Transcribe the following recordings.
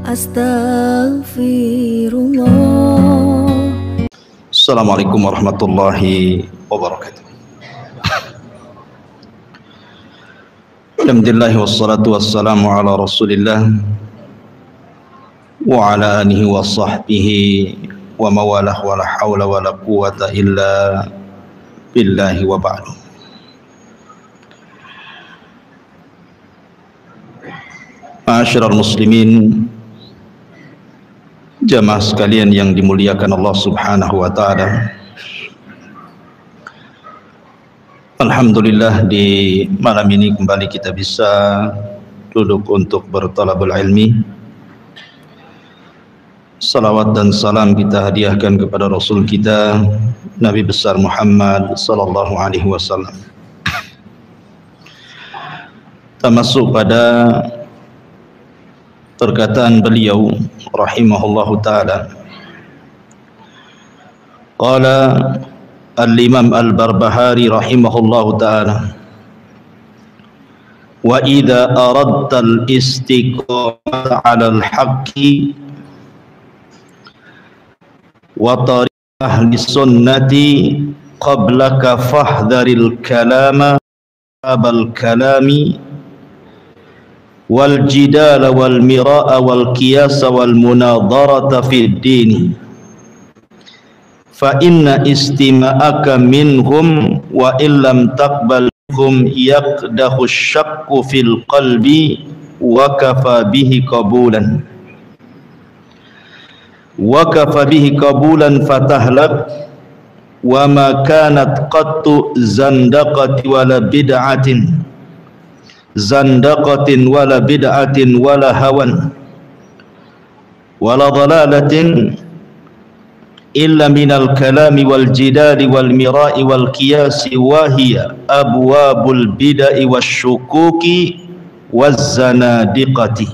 Astaghfirullah. Assalamualaikum warahmatullahi wabarakatuh. Alhamdulillah wassalatu wassalamu ala Rasulillah wa ala alihi wa sahbihi wa mawalah wa la hawla wa la quwwata illa billahi wa ba'du. Ma'asyiral muslimin, jamaah sekalian yang dimuliakan Allah Subhanahu wa taala. Alhamdulillah, di malam ini kembali kita bisa duduk untuk bertalabul ilmi. Salawat dan salam kita hadiahkan kepada Rasul kita Nabi besar Muhammad sallallahu alaihi wasallam. Termasuk pada perkataan beliau rahimahullahu taala, qala al-Imam al-Barbahari rahimahullahu ta'ala, wa idha aradta al-istiqamata ala al-haqqi wa tariq ahli sunnati qablaka fahdharil kalama abal kalami wal jidala wal mira'a wal qiyasa wal munadharata fid dini fa inna istima'aka minhum wa illam taqbalhum yaqdahu syakku fil qalbi wa kafa bihi qabulan fatahlak wa ma kanat qattu zandaqati wala bid'atin wala hawan wala dhalalatin illa minal kalami wal jidali wal mira'i wal qiyasi wa hiya abwabul bid'i wasyukuki waz zanadiqati.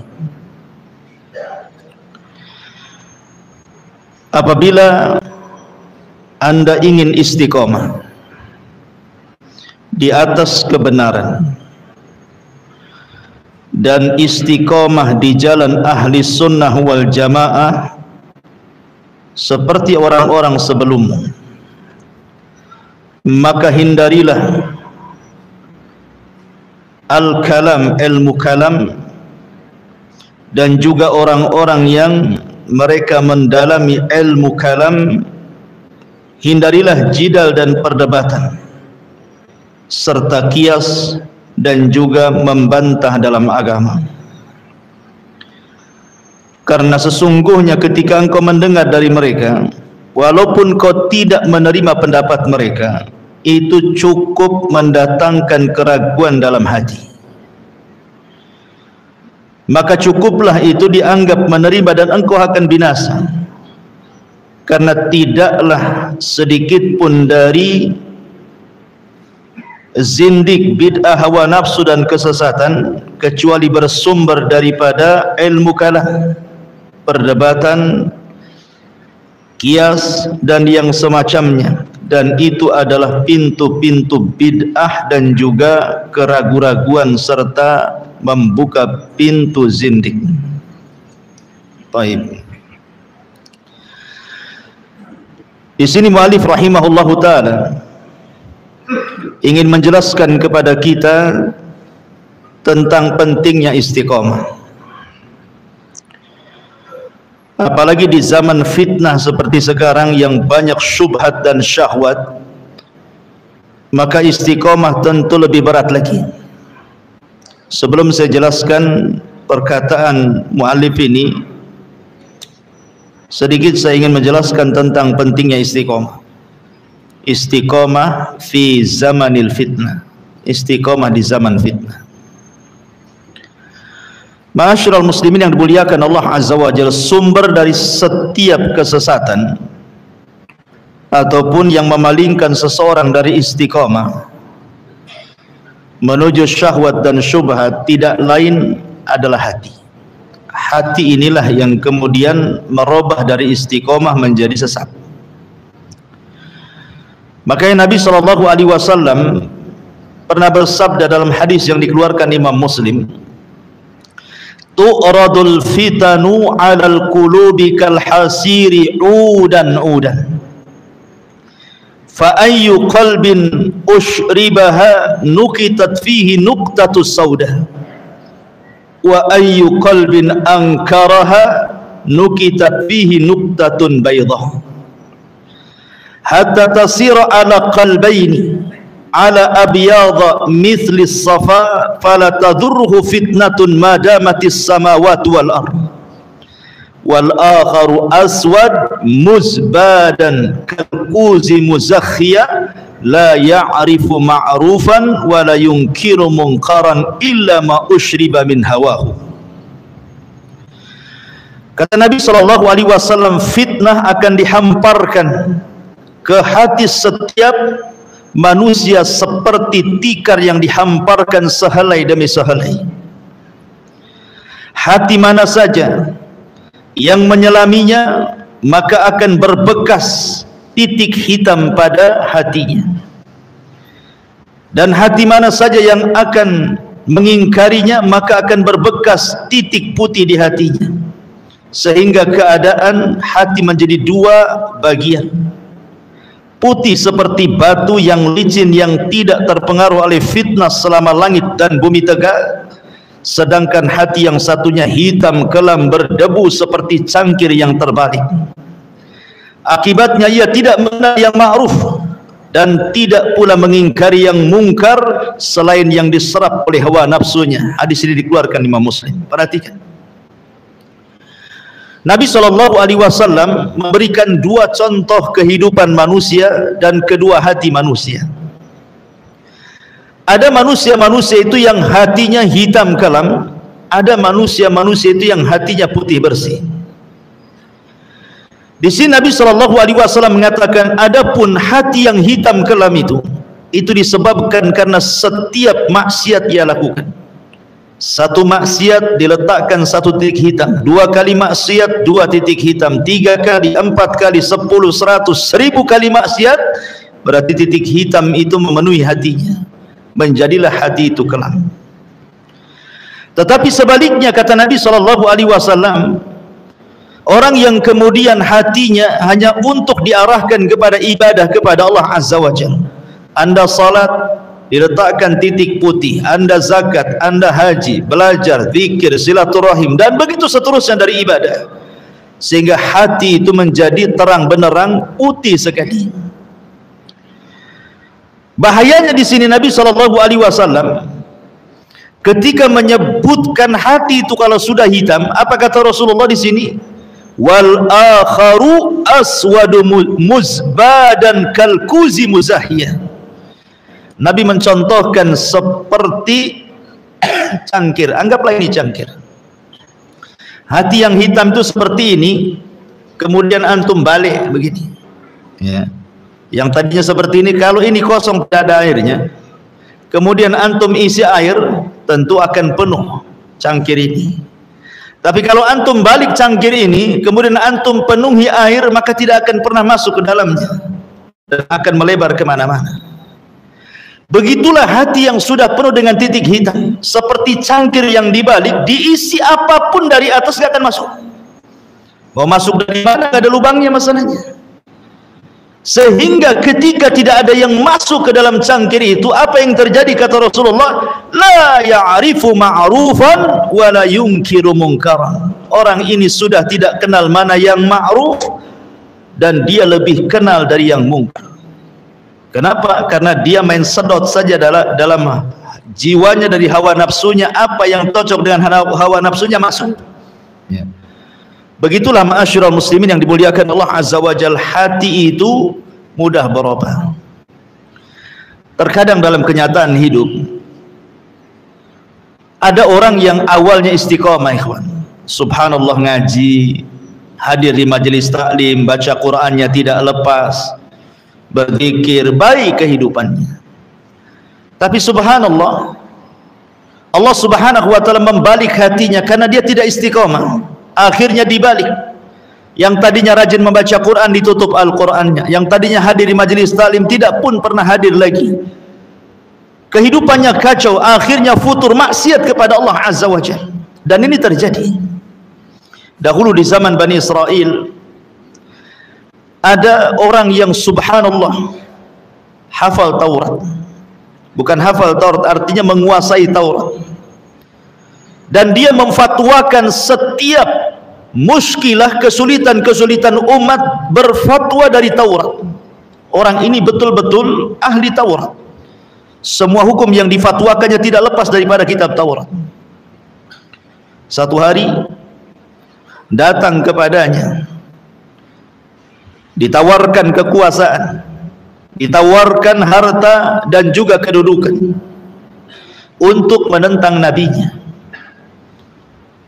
Apabila Anda ingin istiqomah di atas kebenaran dan istiqomah di jalan ahli sunnah wal jamaah seperti orang-orang sebelummu, maka hindarilah al-kalam, ilmu kalam, dan juga orang-orang yang mereka mendalami ilmu kalam. Hindarilah jidal dan perdebatan serta kias dan juga membantah dalam agama. Karena sesungguhnya ketika engkau mendengar dari mereka, walaupun kau tidak menerima pendapat mereka, itu cukup mendatangkan keraguan dalam hati. Maka cukuplah itu dianggap menerima dan engkau akan binasa. Karena tidaklah sedikit pun dari zindik, bid'ah, hawa nafsu dan kesesatan kecuali bersumber daripada ilmu kalam, perdebatan, kias dan yang semacamnya, dan itu adalah pintu-pintu bid'ah dan juga keraguan-raguan serta membuka pintu zindik. Baik. Di sini muallif rahimahullahu taala ingin menjelaskan kepada kita tentang pentingnya istiqomah. Apalagi di zaman fitnah seperti sekarang yang banyak syubhat dan syahwat, maka istiqomah tentu lebih berat lagi. Sebelum saya jelaskan perkataan muallif ini, sedikit saya ingin menjelaskan tentang pentingnya istiqomah. Istiqomah fi zamanil fitnah, istiqomah di zaman fitnah. Ma'asyiral muslimin yang dimuliakan Allah Azza wa Jalla, sumber dari setiap kesesatan ataupun yang memalingkan seseorang dari istiqomah menuju syahwat dan syubhat tidak lain adalah hati. Hati inilah yang kemudian merubah dari istiqomah menjadi sesat. Makanya Nabi SAW pernah bersabda dalam hadis yang dikeluarkan Imam Muslim, tu'radul fitanu 'alal qulubi kal hasiri 'udan fa ayyu qalbin ushribaha nukitat fihi nuqtatus sauda wa ayyu qalbin ankaraha nukitat fihi nuqtatun baydah hatta tasira ala qalbaini ala abyadha mithli safa fala tadurruhu fitnatun madamatis samawati wal ard wal akharu aswad muzbadan kalquzi muzakhya la ya'rifu ma'rufan wa la yunkiru munkaran illa ma ushriba min hawahu. Kata Nabi SAW, fitnah akan dihamparkan ke hati setiap manusia seperti tikar yang dihamparkan sehelai demi sehelai. Hati mana saja yang menyelaminya maka akan berbekas titik hitam pada hatinya, dan hati mana saja yang akan mengingkarinya maka akan berbekas titik putih di hatinya, sehingga keadaan hati menjadi dua bagian. Putih seperti batu yang licin yang tidak terpengaruh oleh fitnah selama langit dan bumi tegak, sedangkan hati yang satunya hitam kelam berdebu seperti cangkir yang terbalik. Akibatnya ia tidak mengenal yang ma'ruf dan tidak pula mengingkari yang mungkar selain yang diserap oleh hawa nafsunya. Hadis ini dikeluarkan Imam Muslim. Perhatikan, Nabi SAW memberikan dua contoh kehidupan manusia dan kedua hati manusia. Ada manusia-manusia itu yang hatinya hitam kelam, ada manusia-manusia itu yang hatinya putih bersih. Di sini Nabi SAW mengatakan, adapun hati yang hitam kelam itu disebabkan karena setiap maksiat ia lakukan. Satu maksiat diletakkan satu titik hitam, dua kali maksiat dua titik hitam, tiga kali, empat kali, 10, 100, 1000 kali maksiat, berarti titik hitam itu memenuhi hatinya, menjadilah hati itu kelam. Tetapi sebaliknya, kata Nabi SAW, orang yang kemudian hatinya hanya untuk diarahkan kepada ibadah kepada Allah Azza wa Jalla, anda salat diletakkan titik putih, anda zakat, anda haji, belajar, zikir, silaturahim, dan begitu seterusnya dari ibadah, sehingga hati itu menjadi terang benderang putih sekali. Bahayanya di sini Nabi SAW ketika menyebutkan hati itu kalau sudah hitam, apa kata Rasulullah di sini? Wal akharu aswadu muzbadan kalkuzi muzahiyah. Nabi mencontohkan seperti cangkir. Anggaplah ini cangkir. Hati yang hitam itu seperti ini, kemudian antum balik begini, ya. Yang tadinya seperti ini, kalau ini kosong tidak ada airnya, kemudian antum isi air, tentu akan penuh cangkir ini. Tapi kalau antum balik cangkir ini, kemudian antum penuhi air, maka tidak akan pernah masuk ke dalamnya dan akan melebar kemana-mana. Begitulah hati yang sudah penuh dengan titik hitam, seperti cangkir yang dibalik, diisi apapun dari atas tidak akan masuk. Mau masuk dari mana, tidak ada lubangnya masalahnya. Sehingga ketika tidak ada yang masuk ke dalam cangkir itu, apa yang terjadi kata Rasulullah? La ya'rifu ma'rufan wa la yunkiru munkaran. Orang ini sudah tidak kenal mana yang ma'ruf dan dia lebih kenal dari yang mungkar. Kenapa? Karena dia main sedot saja dalam jiwanya dari hawa nafsunya, apa yang cocok dengan hawa nafsunya masuk. Ya. Begitulah ma'asyiral muslimin yang dimuliakan Allah Azza wa Jalla, hati itu mudah berubah. Terkadang dalam kenyataan hidup ada orang yang awalnya istiqomah, ikhwan, subhanallah, ngaji, hadir di majelis taklim, baca Qur'annya tidak lepas, berzikir, baik kehidupannya. Tapi subhanallah, Allah subhanahu wa ta'ala membalik hatinya karena dia tidak istiqomah. Akhirnya dibalik. Yang tadinya rajin membaca Quran ditutup Al-Qurannya, yang tadinya hadir di majelis taklim tidak pun pernah hadir lagi. Kehidupannya kacau, akhirnya futur maksiat kepada Allah Azza wa Jalla. Dan ini terjadi dahulu di zaman Bani Israel. Ada orang yang subhanallah hafal Taurat. Bukan hafal Taurat, artinya menguasai Taurat. Dan dia memfatwakan setiap muskilah, kesulitan-kesulitan umat, berfatwa dari Taurat. Orang ini betul-betul ahli Taurat. Semua hukum yang difatwakannya tidak lepas daripada kitab Taurat. Satu hari datang kepadanya, ditawarkan kekuasaan, ditawarkan harta dan juga kedudukan untuk menentang nabinya.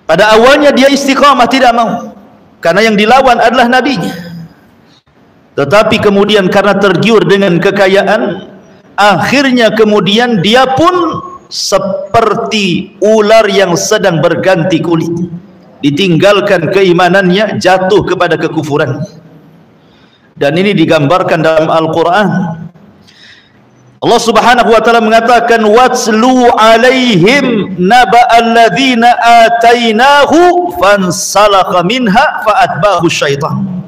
Pada awalnya dia istiqamah, tidak mau, karena yang dilawan adalah nabinya. Tetapi kemudian karena tergiur dengan kekayaan, akhirnya kemudian dia pun seperti ular yang sedang berganti kulit, ditinggalkan keimanannya, jatuh kepada kekufuran. Dan ini digambarkan dalam Al-Quran. Allah Subhanahu wa ta'ala mengatakan, watslu alaihim naba'al ladzina atainahu fansalakha minha fa'atba'ahu syaitan.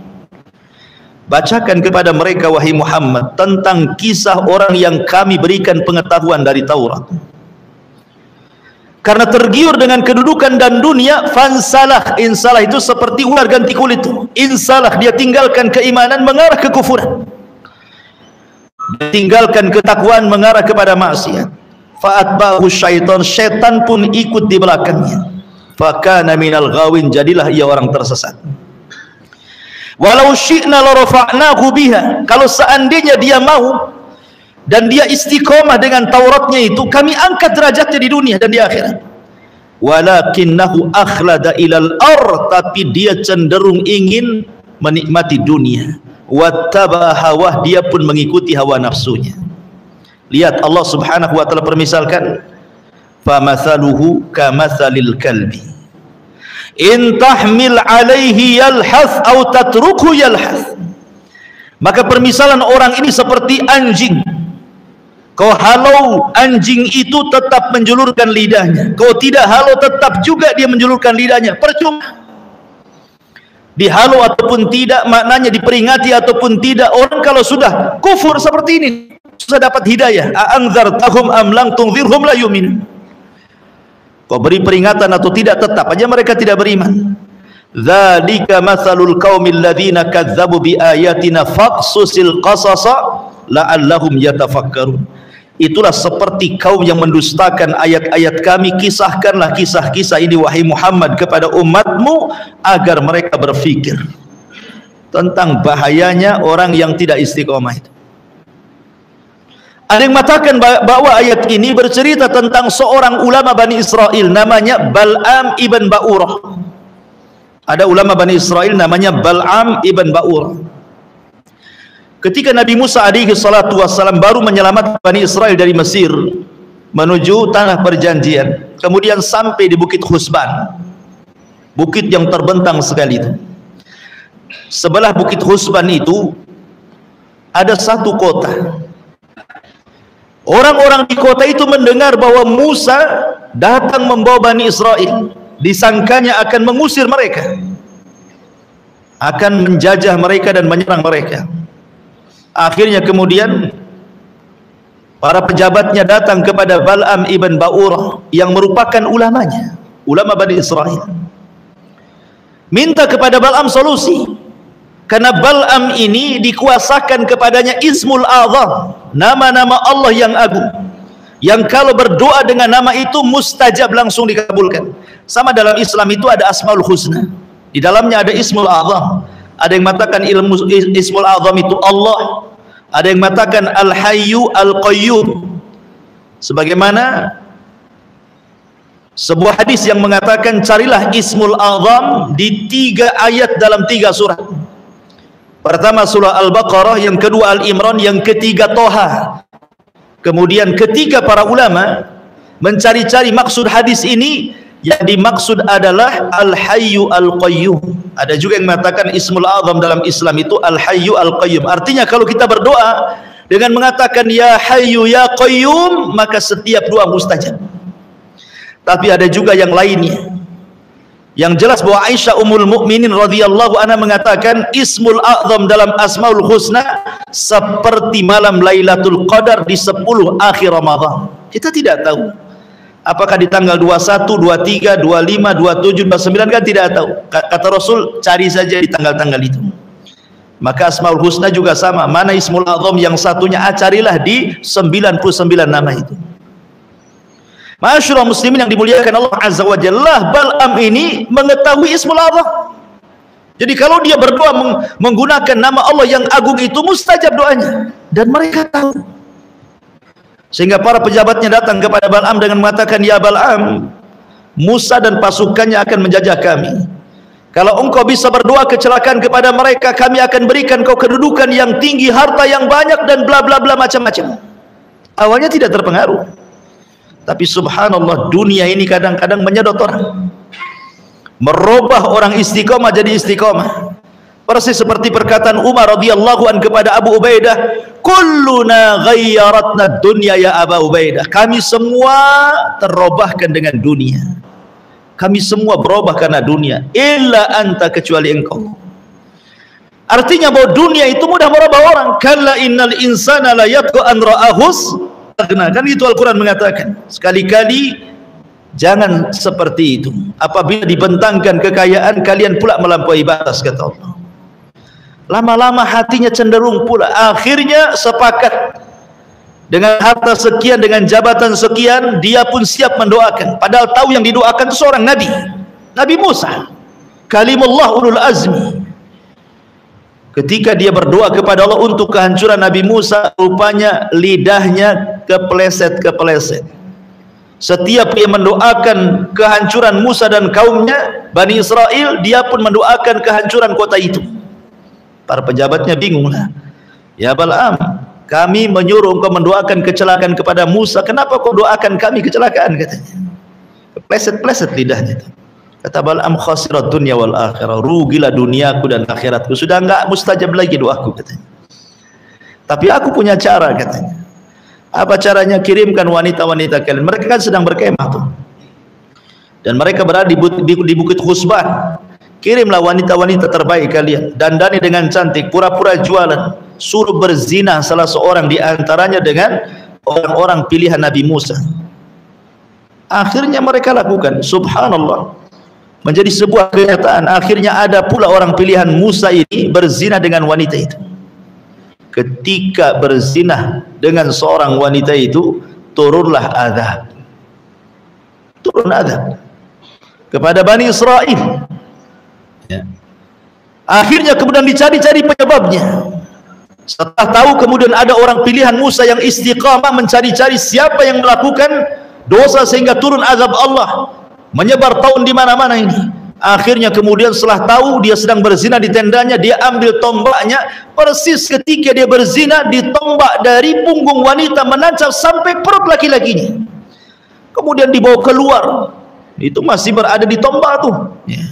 Bacakan kepada mereka wahai Muhammad tentang kisah orang yang kami berikan pengetahuan dari Taurat. Karena tergiur dengan kedudukan dan dunia, fansalah, insalah itu seperti ular ganti kulit. Insalah, dia tinggalkan keimanan mengarah ke kufuran, tinggalkan ketakwaan mengarah kepada maksiat. Fa'atba'ahu syaitan, syaitan pun ikut di belakangnya. Fakana minal ghawin, jadilah ia orang tersesat. Walau syi'na la rafa'nahu biha, kalau seandainya dia mau dan dia istiqomah dengan Tauratnya itu, kami angkat derajatnya di dunia dan di akhirat. Walakinnahu akhlada ilal tapi dia cenderung ingin menikmati dunia. Wattaba hawah, dia pun mengikuti hawa nafsunya. Lihat Allah Subhanahu wa ta'ala permisalkan, famathaluhu kamathalil kalbi in tahmil alaihi yalhath au tatruku yalhath. Maka permisalan orang ini seperti anjing. Kau halau anjing itu tetap menjulurkan lidahnya, kau tidak halau tetap juga dia menjulurkan lidahnya, percuma. Dihalau ataupun tidak, maknanya diperingati ataupun tidak. Orang kalau sudah kufur seperti ini, susah dapat hidayah. A'anzartahum am lam tunzirhum la yu'minun. Kau beri peringatan atau tidak, tetap aja mereka tidak beriman. Dzalika matsalul qaumil ladzina kadzdzabu bi ayatina faqsusil qasasa la'allahum yatafakkarun. Itulah seperti kaum yang mendustakan ayat-ayat kami, kisahkanlah kisah-kisah ini wahai Muhammad kepada umatmu agar mereka berfikir tentang bahayanya orang yang tidak istiqomah itu. Ada yang mengatakan bahwa ayat ini bercerita tentang seorang ulama Bani Israel namanya Bal'am ibn Ba'urah. Ada ulama Bani Israel namanya Bal'am ibn Ba'urah. Ketika Nabi Musa alaihi salatu wassalam baru menyelamatkan Bani Israel dari Mesir menuju tanah perjanjian, kemudian sampai di Bukit Husban, bukit yang terbentang sekali itu. Sebelah Bukit Husban itu ada satu kota. Orang-orang di kota itu mendengar bahwa Musa datang membawa Bani Israel, disangkanya akan mengusir mereka, akan menjajah mereka dan menyerang mereka. Akhirnya kemudian para pejabatnya datang kepada Bal'am ibn Ba'urah yang merupakan ulamanya, ulama Bani Israel, minta kepada Bal'am solusi. Karena Bal'am ini dikuasakan kepadanya Ismul A'zam, nama-nama Allah yang agung, yang kalau berdoa dengan nama itu mustajab, langsung dikabulkan. Sama dalam Islam itu ada Asmaul Husna, di dalamnya ada Ismul A'zam. Ada yang mengatakan Ismul A'zam itu Allah, ada yang mengatakan Al-Hayyu Al-Qayyum, sebagaimana sebuah hadis yang mengatakan carilah Ismul A'zam di 3 ayat dalam 3 surat. Pertama surah Al-Baqarah, yang kedua Al-Imran, yang ketiga Toha. Kemudian ketika para ulama mencari-cari maksud hadis ini, yang dimaksud adalah Al-Hayyu Al-Qayyum. Ada juga yang mengatakan Ismul A'zam dalam Islam itu Al-Hayyu Al-Qayyum. Artinya kalau kita berdoa dengan mengatakan Ya Hayyu Ya Qayyum, maka setiap doa mustajab. Tapi ada juga yang lainnya, Yang jelas bahwa Aisyah Ummul Mukminin radhiyallahu anha mengatakan Ismul A'zam dalam Asmaul Husna seperti malam Lailatul Qadar di 10 akhir Ramadan. Kita tidak tahu apakah di tanggal 21, 23, 25, 27, 29, kan tidak tahu. Kata Rasul, cari saja di tanggal-tanggal itu. Maka Asmaul Husna juga sama. Mana Ismul A'zam yang satunya, carilah di 99 nama itu. Ma'asyiral muslimin yang dimuliakan Allah Azza wa Jalla, Bal'am ini mengetahui Ismul A'zam. Jadi kalau dia berdoa menggunakan nama Allah yang agung itu, mustajab doanya. Dan mereka tahu. Sehingga para pejabatnya datang kepada Bal'am dengan mengatakan, ya Bal'am, Musa dan pasukannya akan menjajah kami. Kalau engkau bisa berdoa kecelakaan kepada mereka, kami akan berikan kau kedudukan yang tinggi, harta yang banyak, dan bla bla bla macam-macam. Awalnya tidak terpengaruh. Tapi subhanallah, dunia ini kadang-kadang menyedot orang, merubah orang istiqomah jadi istiqomah. Persis seperti perkataan Umar radhiyallahu an kepada Abu Ubaidah, kulluna ghayyaratna dunya ya Abu Ubaidah. Kami semua terubahkan dengan dunia. Kami semua berubah karena dunia. Illa anta, kecuali engkau. Artinya bahwa dunia itu mudah merubah orang. Kalla innal insana la yatqa an ra'ahus. Kan itu Al-Quran mengatakan, sekali-kali jangan seperti itu. Apabila dibentangkan kekayaan, kalian pula melampaui batas, kata Allah. Lama-lama hatinya cenderung pula, akhirnya sepakat dengan harta sekian, dengan jabatan sekian, dia pun siap mendoakan. Padahal tahu yang didoakan itu seorang Nabi, Nabi Musa, kalimullah ulul azmi. Ketika dia berdoa kepada Allah untuk kehancuran Nabi Musa, rupanya lidahnya kepleset-kepleset. Setiap dia mendoakan kehancuran Musa dan kaumnya, Bani Israel, dia pun mendoakan kehancuran kota itu. Para pejabatnya bingunglah. Ya Bal'am, kami menyuruh engkau mendoakan kecelakaan kepada Musa, kenapa kau doakan kami kecelakaan, katanya. Kepleset-pleset lidahnya itu. Kata Bal'am, khasirat dunia wal akhirah, rugilah duniaku dan akhiratku, sudah enggak mustajab lagi doaku, katanya. Tapi aku punya cara, katanya. Apa caranya? Kirimkan wanita-wanita kalian, mereka kan sedang berkemah tuh, dan mereka berada di Bukit Khusban. Kirimlah wanita-wanita terbaik kalian, dandani dengan cantik, pura-pura jualan, suruh berzina salah seorang di antaranya dengan orang-orang pilihan Nabi Musa. Akhirnya mereka lakukan, subhanallah, menjadi sebuah kenyataan. Akhirnya ada pula orang pilihan Musa ini berzina dengan wanita itu. Ketika berzina dengan seorang wanita itu, turunlah azab. Turun azab kepada Bani Israel. Ya. Akhirnya kemudian dicari-cari penyebabnya. Setelah tahu kemudian ada orang pilihan Musa yang istiqamah mencari-cari siapa yang melakukan dosa sehingga turun azab Allah, menyebar tahun di mana-mana ini. Akhirnya kemudian setelah tahu dia sedang berzina di tendanya, dia ambil tombaknya. Persis ketika dia berzina, ditombak dari punggung wanita menancap sampai perut laki-lakinya. Kemudian dibawa keluar, itu masih berada di tombak tuh. Ya.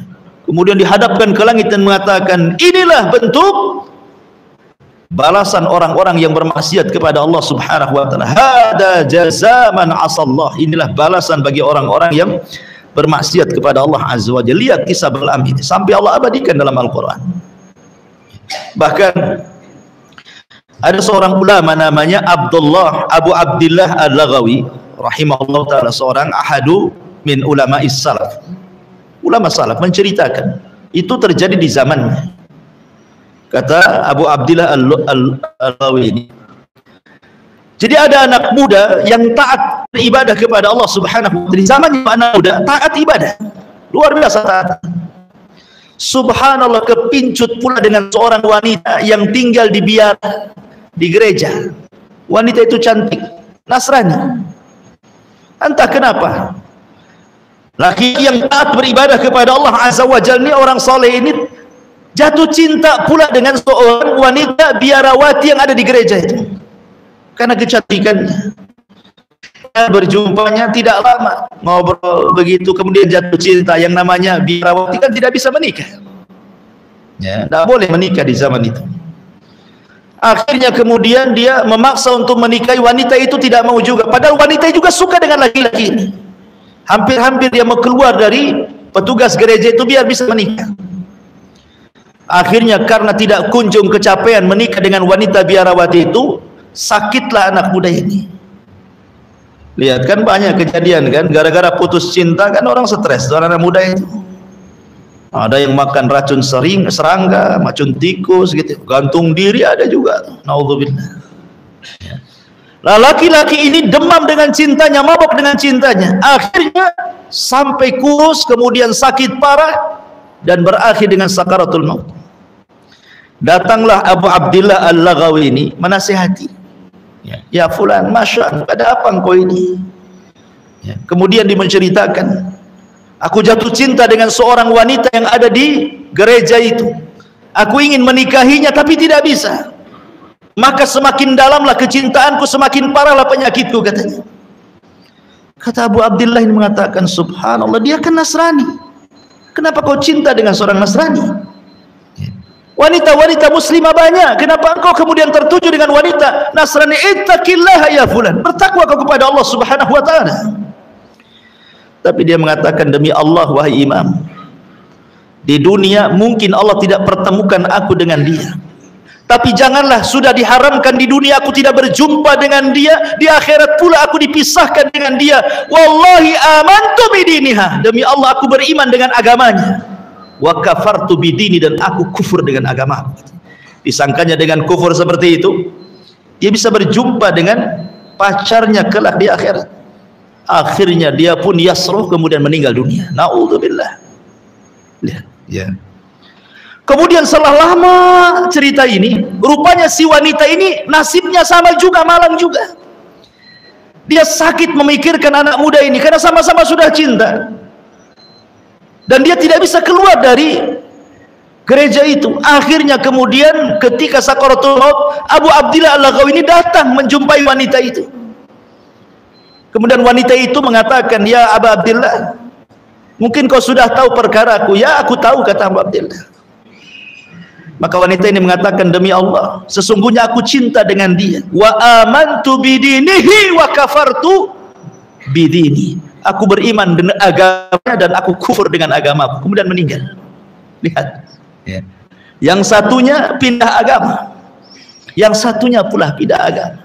Kemudian dihadapkan ke langit dan mengatakan, inilah bentuk balasan orang-orang yang bermaksiat kepada Allah Subhanahu wa taala. Hada jazaa man asallah. Inilah balasan bagi orang-orang yang bermaksiat kepada Allah Azza wa Jalla. Lihat kisah Bal'am ini sampai Allah abadikan dalam Al-Quran. Bahkan ada seorang ulama namanya Abu Abdillah Al-Laghawi rahimahullah ta'ala, seorang ahadu min ulama salaf, ulama salaf, menceritakan itu terjadi di zamannya. Kata Abu Abdillah Al-Laghawi ini, jadi ada anak muda yang taat beribadah kepada Allah Subhanahu wa taala. Di zamannya anak muda taat ibadah, luar biasa taat. Subhanallah, kepincut pula dengan seorang wanita yang tinggal di biara di gereja. Wanita itu cantik, Nasrani. Entah kenapa laki yang taat beribadah kepada Allah Azza wa Jalla ini, orang soleh ini, jatuh cinta pula dengan seorang wanita biarawati yang ada di gereja itu. Karena kecantikannya, berjumpanya tidak lama, ngobrol begitu, kemudian jatuh cinta. Yang namanya biarawati kan tidak bisa menikah, ya, tidak boleh menikah di zaman itu. Akhirnya kemudian dia memaksa untuk menikahi wanita itu, tidak mau juga. Padahal wanita juga suka dengan laki-laki ini. Hampir-hampir dia mau keluar dari petugas gereja itu biar bisa menikah. Akhirnya karena tidak kunjung kecapean menikah dengan wanita biarawati itu, sakitlah anak muda ini. Lihat kan banyak kejadian kan, gara-gara putus cinta kan orang stres, anak muda itu. Ada yang makan racun serangga, racun tikus gitu, gantung diri ada juga. Naudzubillah. Nah, laki-laki ini demam dengan cintanya, mabok dengan cintanya. Akhirnya sampai kurus, kemudian sakit parah dan berakhir dengan sakaratul maut. Datanglah Abu Abdillah Al-Laghawi ini menasihati. Ya fulan, masya, ada apa engkau ini? Kemudian dia menceritakan, aku jatuh cinta dengan seorang wanita yang ada di gereja itu. Aku ingin menikahinya tapi tidak bisa. Maka semakin dalamlah kecintaanku, semakin parahlah penyakitku, katanya. Kata Abu Abdillah ini mengatakan, subhanallah, dia kan Nasrani. Kenapa kau cinta dengan seorang Nasrani? Wanita-wanita muslimah banyak, kenapa engkau kemudian tertuju dengan wanita Nasrani? Ittaqillaha ya fulan, bertakwa kau kepada Allah subhanahu wa ta'ala. Tapi dia mengatakan, demi Allah wahai imam, di dunia mungkin Allah tidak pertemukan aku dengan dia, tapi janganlah sudah diharamkan di dunia aku tidak berjumpa dengan dia, di akhirat pula aku dipisahkan dengan dia. Wallahi amantu bidiniha, demi Allah aku beriman dengan agamanya. Wa kafartu bidini, dan aku kufur dengan agama. Disangkanya dengan kufur seperti itu dia bisa berjumpa dengan pacarnya kelak di akhirat. Akhirnya dia pun yasruh, kemudian meninggal dunia. Naudzubillah. Lihat ya. Kemudian setelah lama cerita ini, rupanya si wanita ini nasibnya sama juga, malang juga. Dia sakit memikirkan anak muda ini karena sama-sama sudah cinta. Dan dia tidak bisa keluar dari gereja itu. Akhirnya kemudian ketika sakaratul maut, Abu Abdillah Al-Laghawi ini datang menjumpai wanita itu. Kemudian wanita itu mengatakan, ya Abu Abdillah, mungkin kau sudah tahu perkaraku. Ya, aku tahu, kata Abu Abdillah. Maka wanita ini mengatakan, demi Allah, sesungguhnya aku cinta dengan dia. Wa amantu bidinihi wa kafartu bidini. Aku beriman dengan agamanya dan aku kufur dengan agamaku. Kemudian meninggal. Lihat ya. Yang satunya pindah agama, yang satunya pula pindah agama.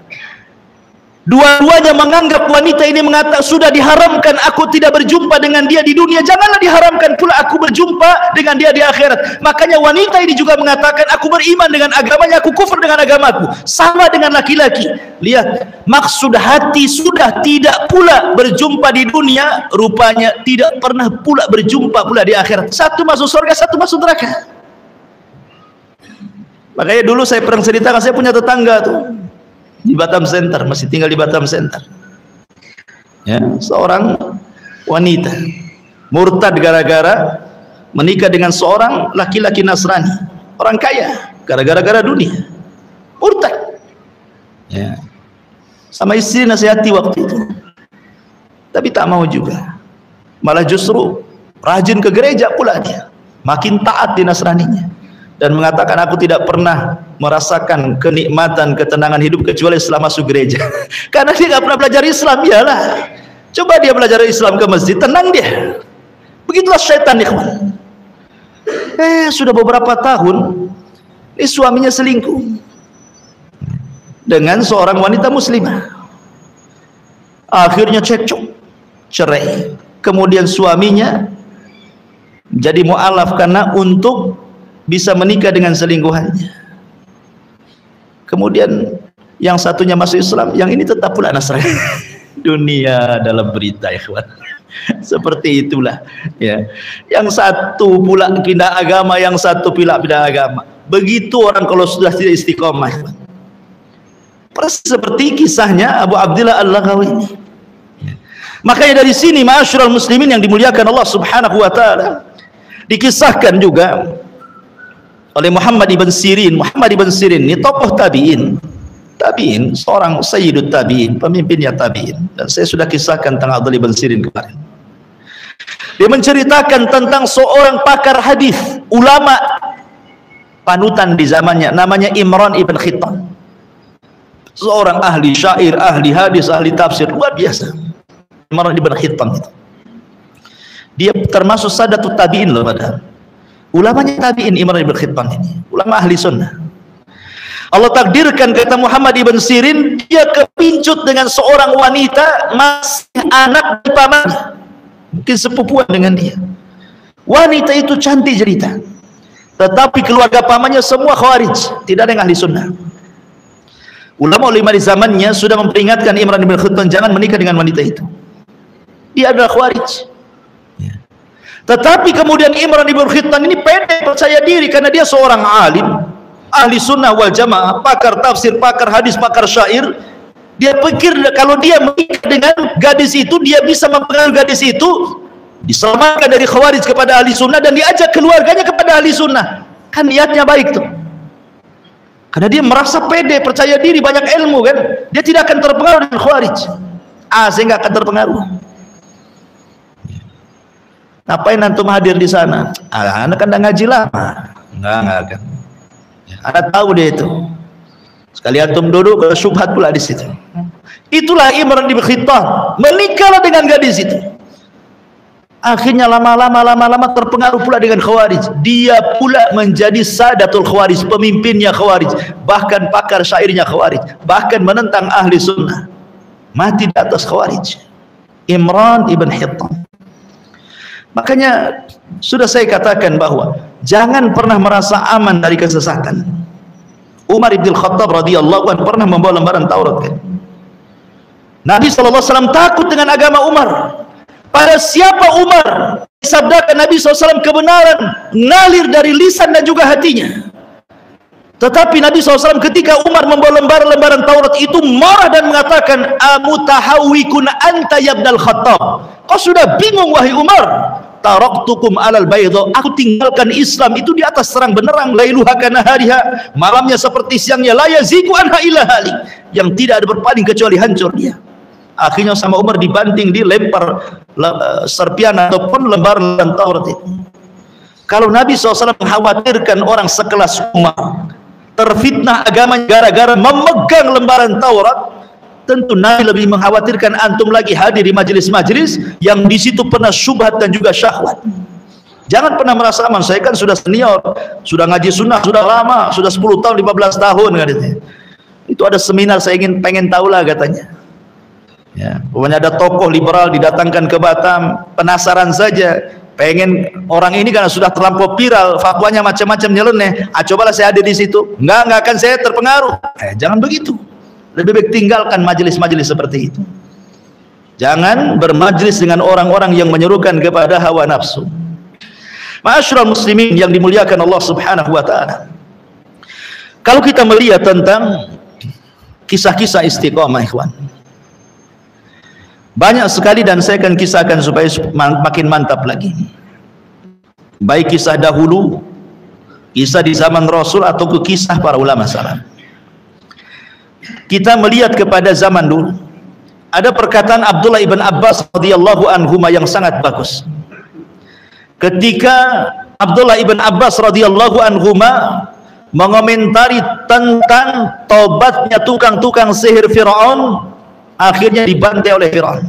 Dua-duanya menganggap wanita ini mengatakan, sudah diharamkan aku tidak berjumpa dengan dia di dunia, janganlah diharamkan pula aku berjumpa dengan dia di akhirat. Makanya wanita ini juga mengatakan, aku beriman dengan agamanya, aku kufur dengan agamaku. Sama dengan laki-laki. Lihat, maksud hati sudah tidak pula berjumpa di dunia, rupanya tidak pernah pula berjumpa pula di akhirat. Satu masuk surga, satu masuk neraka. Makanya dulu saya pernah ceritakan, saya punya tetangga tuh di Batam Center, masih tinggal di Batam Center ya, seorang wanita murtad gara-gara menikah dengan seorang laki-laki Nasrani, orang kaya, gara-gara dunia, murtad ya. Sama istri nasihati waktu itu, tapi tak mau juga, malah justru rajin ke gereja pula dia, makin taat di Nasraninya, dan mengatakan, aku tidak pernah merasakan kenikmatan ketenangan hidup kecuali setelah masuk gereja. Karena dia nggak pernah belajar Islam. Iyalah, coba dia belajar Islam ke masjid, tenang dia. Begitulah syaitan, ikhwan. Sudah beberapa tahun ini suaminya selingkuh dengan seorang wanita muslimah. Akhirnya cekcok, cerai. Kemudian suaminya jadi mu'alaf karena untuk bisa menikah dengan selingkuhannya. Kemudian yang satunya masuk Islam, yang ini tetap pula Nasrani. Dunia dalam berita, ikhwan. Seperti itulah ya. Yang satu pula pindah agama, yang satu pula pindah agama. Begitu orang kalau sudah tidak istiqomah, ikhwan. Persis seperti kisahnya Abu Abdillah Al-Laghawi ini. Makanya dari sini ma'asyiral muslimin yang dimuliakan Allah Subhanahu wa taala, dikisahkan juga oleh Muhammad ibn Sirin. Muhammad ibn Sirin ini tokoh tabi'in, seorang sayyidut tabi'in, pemimpinnya tabi'in, dan saya sudah kisahkan tentang Abdullah ibn Sirin kemarin. Dia menceritakan tentang seorang pakar hadis, ulama panutan di zamannya, namanya Imran ibn Khittan, seorang ahli syair, ahli hadis, ahli tafsir, luar biasa. Imran ibn Khittan itu. Dia termasuk sadatut tabi'in loh padahal. Ulamanya tabi'in Imran ibn Khittan ini, ulama ahli sunnah. Allah takdirkan, kata Muhammad ibn Sirin, dia kepincut dengan seorang wanita masih anak di pamannya, mungkin sepupuan dengan dia. Wanita itu cantik jelita, tetapi keluarga pamannya semua khawarij, tidak ada yang ahli sunnah. Ulama-ulama di zamannya sudah memperingatkan Imran ibn Khittan jangan menikah dengan wanita itu, dia adalah khawarij. Tetapi kemudian Imran ibn Khittan ini pede, percaya diri, karena dia seorang alim, ahli sunnah wal jamaah, pakar tafsir, pakar hadis, pakar syair. Dia pikir kalau dia menikah dengan gadis itu, dia bisa mempengaruhi gadis itu diselamatkan dari khawarij kepada ahli sunnah, dan diajak keluarganya kepada ahli sunnah. Kan niatnya baik tuh, karena dia merasa pede, percaya diri, banyak ilmu kan, dia tidak akan terpengaruh dengan khawarij. Saya nggak akan terpengaruh. Ngapain antum hadir di sana? Anak kan udah ngaji lama. Enggak akan. Anda tahu dia itu. Sekali antum duduk, ke syubhat pula di situ. Itulah Imran ibn Khittan, menikahlah dengan gadis itu. Akhirnya lama-lama terpengaruh pula dengan khawarij. Dia pula menjadi sadatul khawarij, pemimpinnya khawarij, bahkan pakar syairnya khawarij, bahkan menentang ahli sunnah. Mati di atas khawarij, Imran ibn Khittan. Makanya sudah saya katakan bahwa jangan pernah merasa aman dari kesesatan. Umar ibn Khattab radhiyallahu anhu pernah membawa lembaran Taurat kan. Nabi SAW takut dengan agama Umar. Pada siapa Umar? Disabdakan Nabi SAW kebenaran ngalir dari lisan dan juga hatinya. Tetapi Nabi SAW ketika Umar membawa lembaran Taurat itu marah dan mengatakan, amutahawwikun anta ya ibnal Khattab. Kau sudah bingung wahai Umar. Taraktukum alal baydha, aku tinggalkan Islam itu di atas terang benderang, lailuha kanahariha, malamnya seperti siangnya, la yazigu anha illa halik, yang tidak ada berpaling kecuali hancur dia. Akhirnya sama Umar dibanting, dilempar serpian ataupun lembaran Taurat itu. Kalau Nabi SAW mengkhawatirkan orang sekelas Umar terfitnah agamanya gara-gara memegang lembaran Taurat, tentu Nabi lebih mengkhawatirkan antum lagi hadir di majelis-majelis yang di situ pernah syubhat dan juga syahwat. Jangan pernah merasa aman. Saya kan sudah senior, sudah ngaji sunnah, sudah lama, sudah 10 tahun, 15 tahun katanya. Itu ada seminar, saya pengen tahu lah katanya. Ya, pokoknya ada tokoh liberal didatangkan ke Batam, penasaran saja, pengen orang ini karena sudah terlampau viral, fatwanya macam-macam nyeleneh. Cobalah saya hadir di situ. Enggak akan saya terpengaruh. Jangan begitu. Lebih baik tinggalkan majelis-majelis seperti itu. Jangan bermajlis dengan orang-orang yang menyerukan kepada hawa nafsu. Ma'asyiral muslimin yang dimuliakan Allah Subhanahu wa taala. Kalau kita melihat tentang kisah-kisah istiqomah ikhwan, banyak sekali dan saya akan kisahkan supaya makin mantap lagi. Baik kisah dahulu, kisah di zaman Rasul, atau kisah para ulama salaf. Kita melihat kepada zaman dulu, ada perkataan Abdullah ibn Abbas radhiyallahu anhuma yang sangat bagus. Ketika Abdullah ibn Abbas radhiyallahu anhuma mengomentari tentang tobatnya tukang-tukang sihir Fir'aun, akhirnya dibantai oleh Fir'aun.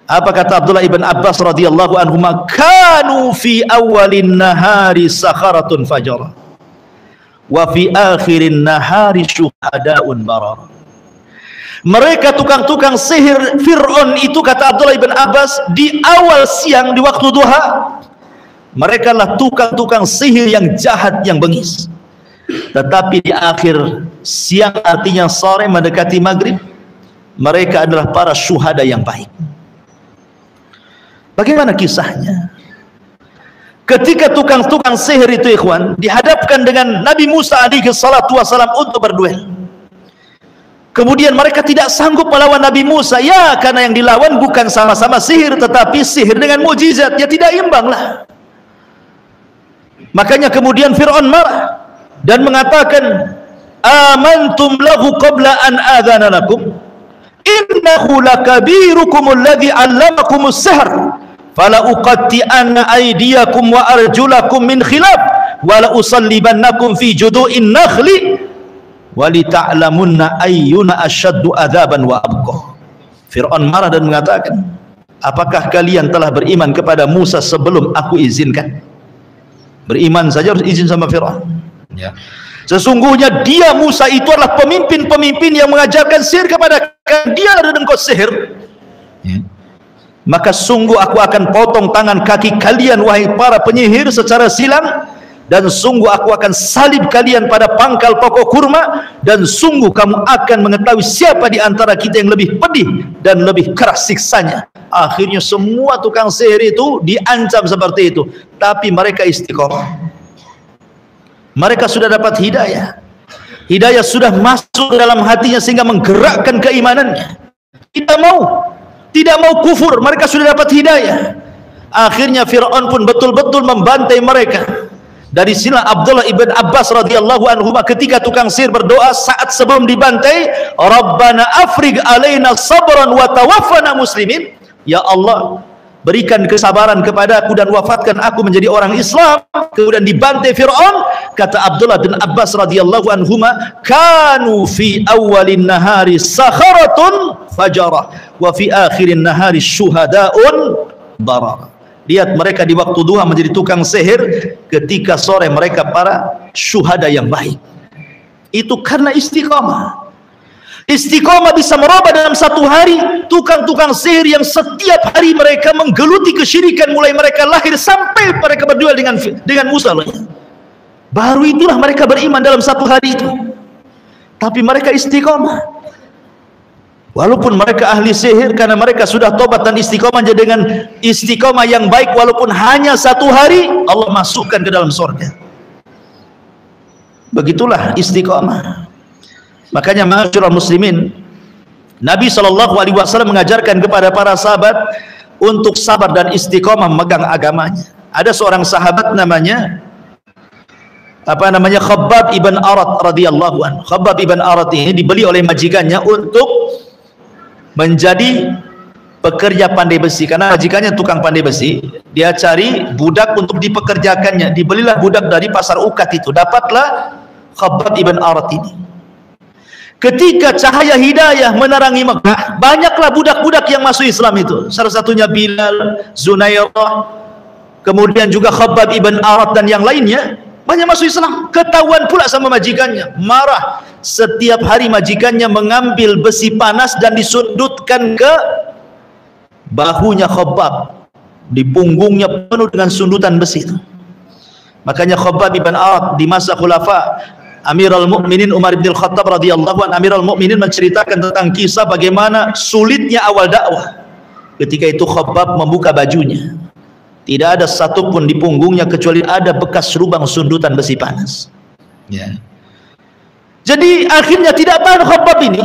Apa kata Abdullah ibn Abbas radhiyallahu anhuma? Kanu fi awalin nahari sakharatun fajara, wa fi akhirin nahari syuhadaun barar. Mereka tukang-tukang sihir Fir'aun itu, kata Abdullah ibn Abbas, di awal siang, di waktu duha, mereka lah tukang-tukang sihir yang jahat, yang bengis. Tetapi di akhir siang, artinya sore mendekati maghrib, mereka adalah para syuhada yang baik. Bagaimana kisahnya? Ketika tukang-tukang sihir itu ikhwan dihadapkan dengan Nabi Musa alaihi salatu wasalam untuk berduel, kemudian mereka tidak sanggup melawan Nabi Musa, ya karena yang dilawan bukan sama-sama sihir, tetapi sihir dengan mukjizat, ya tidak imbang lah. Makanya kemudian Fir'aun marah dan mengatakan, amantum lahu qabla an adhana lakum innahu lakabirukum alladhi 'allamakumus sihr fala uqatti'anna aydiyakum wa arjulakum min khilaf wa la usallibannakum fi judu'in nakhli wa li ta'lamunna ayyuna asyaddu adzaban wa abqa. Fir'aun marah dan mengatakan, apakah kalian telah beriman kepada Musa sebelum aku izinkan? Beriman saja harus izin sama Fir'aun. Ya. Sesungguhnya dia, Musa itu adalah pemimpin-pemimpin yang mengajarkan sihir kepada kalian. Dia ada dengkot sihir. Ya. Maka sungguh aku akan potong tangan kaki kalian wahai para penyihir secara silang, dan sungguh aku akan salib kalian pada pangkal pokok kurma, dan sungguh kamu akan mengetahui siapa di antara kita yang lebih pedih dan lebih keras siksanya. Akhirnya semua tukang sihir itu diancam seperti itu, tapi mereka istiqomah. Mereka sudah dapat hidayah. Hidayah sudah masuk dalam hatinya sehingga menggerakkan keimanannya. Tidak mau kufur, mereka sudah dapat hidayah. Akhirnya Fir'aun pun betul-betul membantai mereka. Dari sini Abdullah ibn Abbas radhiyallahu anhu ketika tukang sihir berdoa saat sebelum dibantai, Rabbana afrig alaina sabran wa tawaffana muslimin. Ya Allah, berikan kesabaran kepadaku dan wafatkan aku menjadi orang Islam. Kemudian dibantai Fir'aun. Kata Abdullah bin Abbas radhiyallahu anhuma, kanu fi awalin nahari sakharatun fajarah wa fi akhirin nahari syuhadaun bararah. Lihat mereka di waktu duha menjadi tukang sihir, ketika sore mereka para syuhada yang baik. Itu karena istiqamah. Istiqamah bisa merubah dalam satu hari tukang-tukang sihir yang setiap hari mereka menggeluti kesyirikan mulai mereka lahir sampai mereka berduel dengan Musa. Baru itulah mereka beriman dalam satu hari itu. Tapi mereka istiqamah. Walaupun mereka ahli sihir, karena mereka sudah tobat dan istiqamah dengan istiqamah yang baik, walaupun hanya satu hari, Allah masukkan ke dalam surga. Begitulah istiqamah. Makanya ma'asyiral muslimin, Nabi SAW mengajarkan kepada para sahabat untuk sabar dan istiqamah memegang agamanya. Ada seorang sahabat namanya Khabbab ibn Arat radhiyallahu anhu. Khabbab ibn Arat ini dibeli oleh majikannya untuk menjadi pekerja pandai besi, karena majikannya tukang pandai besi. Dia cari budak untuk dipekerjakannya. Dibelilah budak dari pasar Ukat itu. Dapatlah Khabbab ibn Arat ini. Ketika cahaya hidayah menerangi Mekah, banyaklah budak-budak yang masuk Islam itu. Salah satunya Bilal, Zunairah, kemudian juga Khabbab ibn Arat dan yang lainnya, banyak masuk Islam. Ketahuan pula sama majikannya, marah. Setiap hari majikannya mengambil besi panas dan disundutkan ke bahunya Khabbab. Di punggungnya penuh dengan sundutan besi itu. Makanya Khabbab ibn Arat di masa khulafa Amirul Mukminin Umar bin Khattab radhiyallahu anhu, Amirul Mukminin menceritakan tentang kisah bagaimana sulitnya awal dakwah. Ketika itu Khabbab membuka bajunya, tidak ada satupun di punggungnya kecuali ada bekas lubang sundutan besi panas. Ya. Jadi akhirnya tidak tahan Khabbab ini.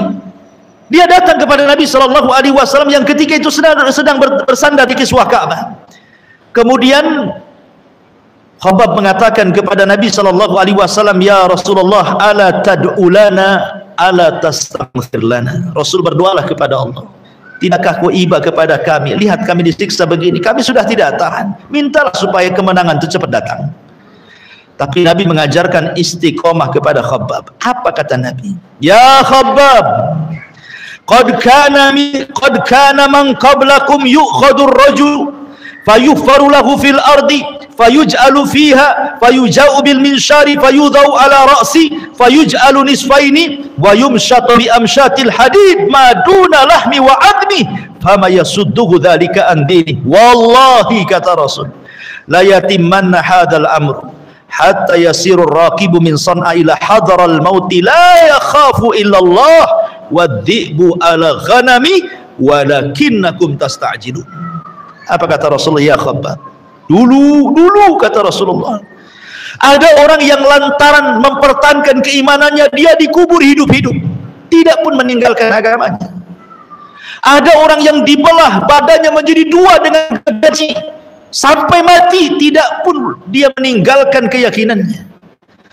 Dia datang kepada Nabi SAW yang ketika itu sedang bersandar di kiswah Ka'bah. Kemudian Khabbab mengatakan kepada Nabi SAW, ya Rasulullah, ala tad'u lana, ala tastaghfir lana. Rasul, berdoalah kepada Allah. Tidakkah kau iba kepada kami? Lihat kami disiksa begini, kami sudah tidak tahan. Mintalah supaya kemenangan itu cepat datang. Tapi Nabi mengajarkan istiqomah kepada Khabbab. Apa kata Nabi? Ya Khabbab, qad kana man qablakum yu'khadur rajul fayughfaru lahu fil ardi fayuj'alu fiha fayuja'u bil minshari fayudau ala ra'si fayuj'alu nisfaini wa yumshatu bi amshatil hadid ma duna lahmi wa admi fama yasudduhu dhalika an dini. Wallahi, kata Rasul, la yatimmanna hadzal amru hatta yasiru raqibu min san'a ila hadaral mauti la yakhafu illa Allah wadhi'bu ala ghanami walakinnakum tasta'jilun. Apa kata Rasulullah? Ya Khabbab, dulu kata Rasulullah, ada orang yang lantaran mempertahankan keimanannya dia dikubur hidup-hidup, tidak pun meninggalkan agamanya. Ada orang yang dibelah badannya menjadi dua dengan gergaji sampai mati, tidak pun dia meninggalkan keyakinannya.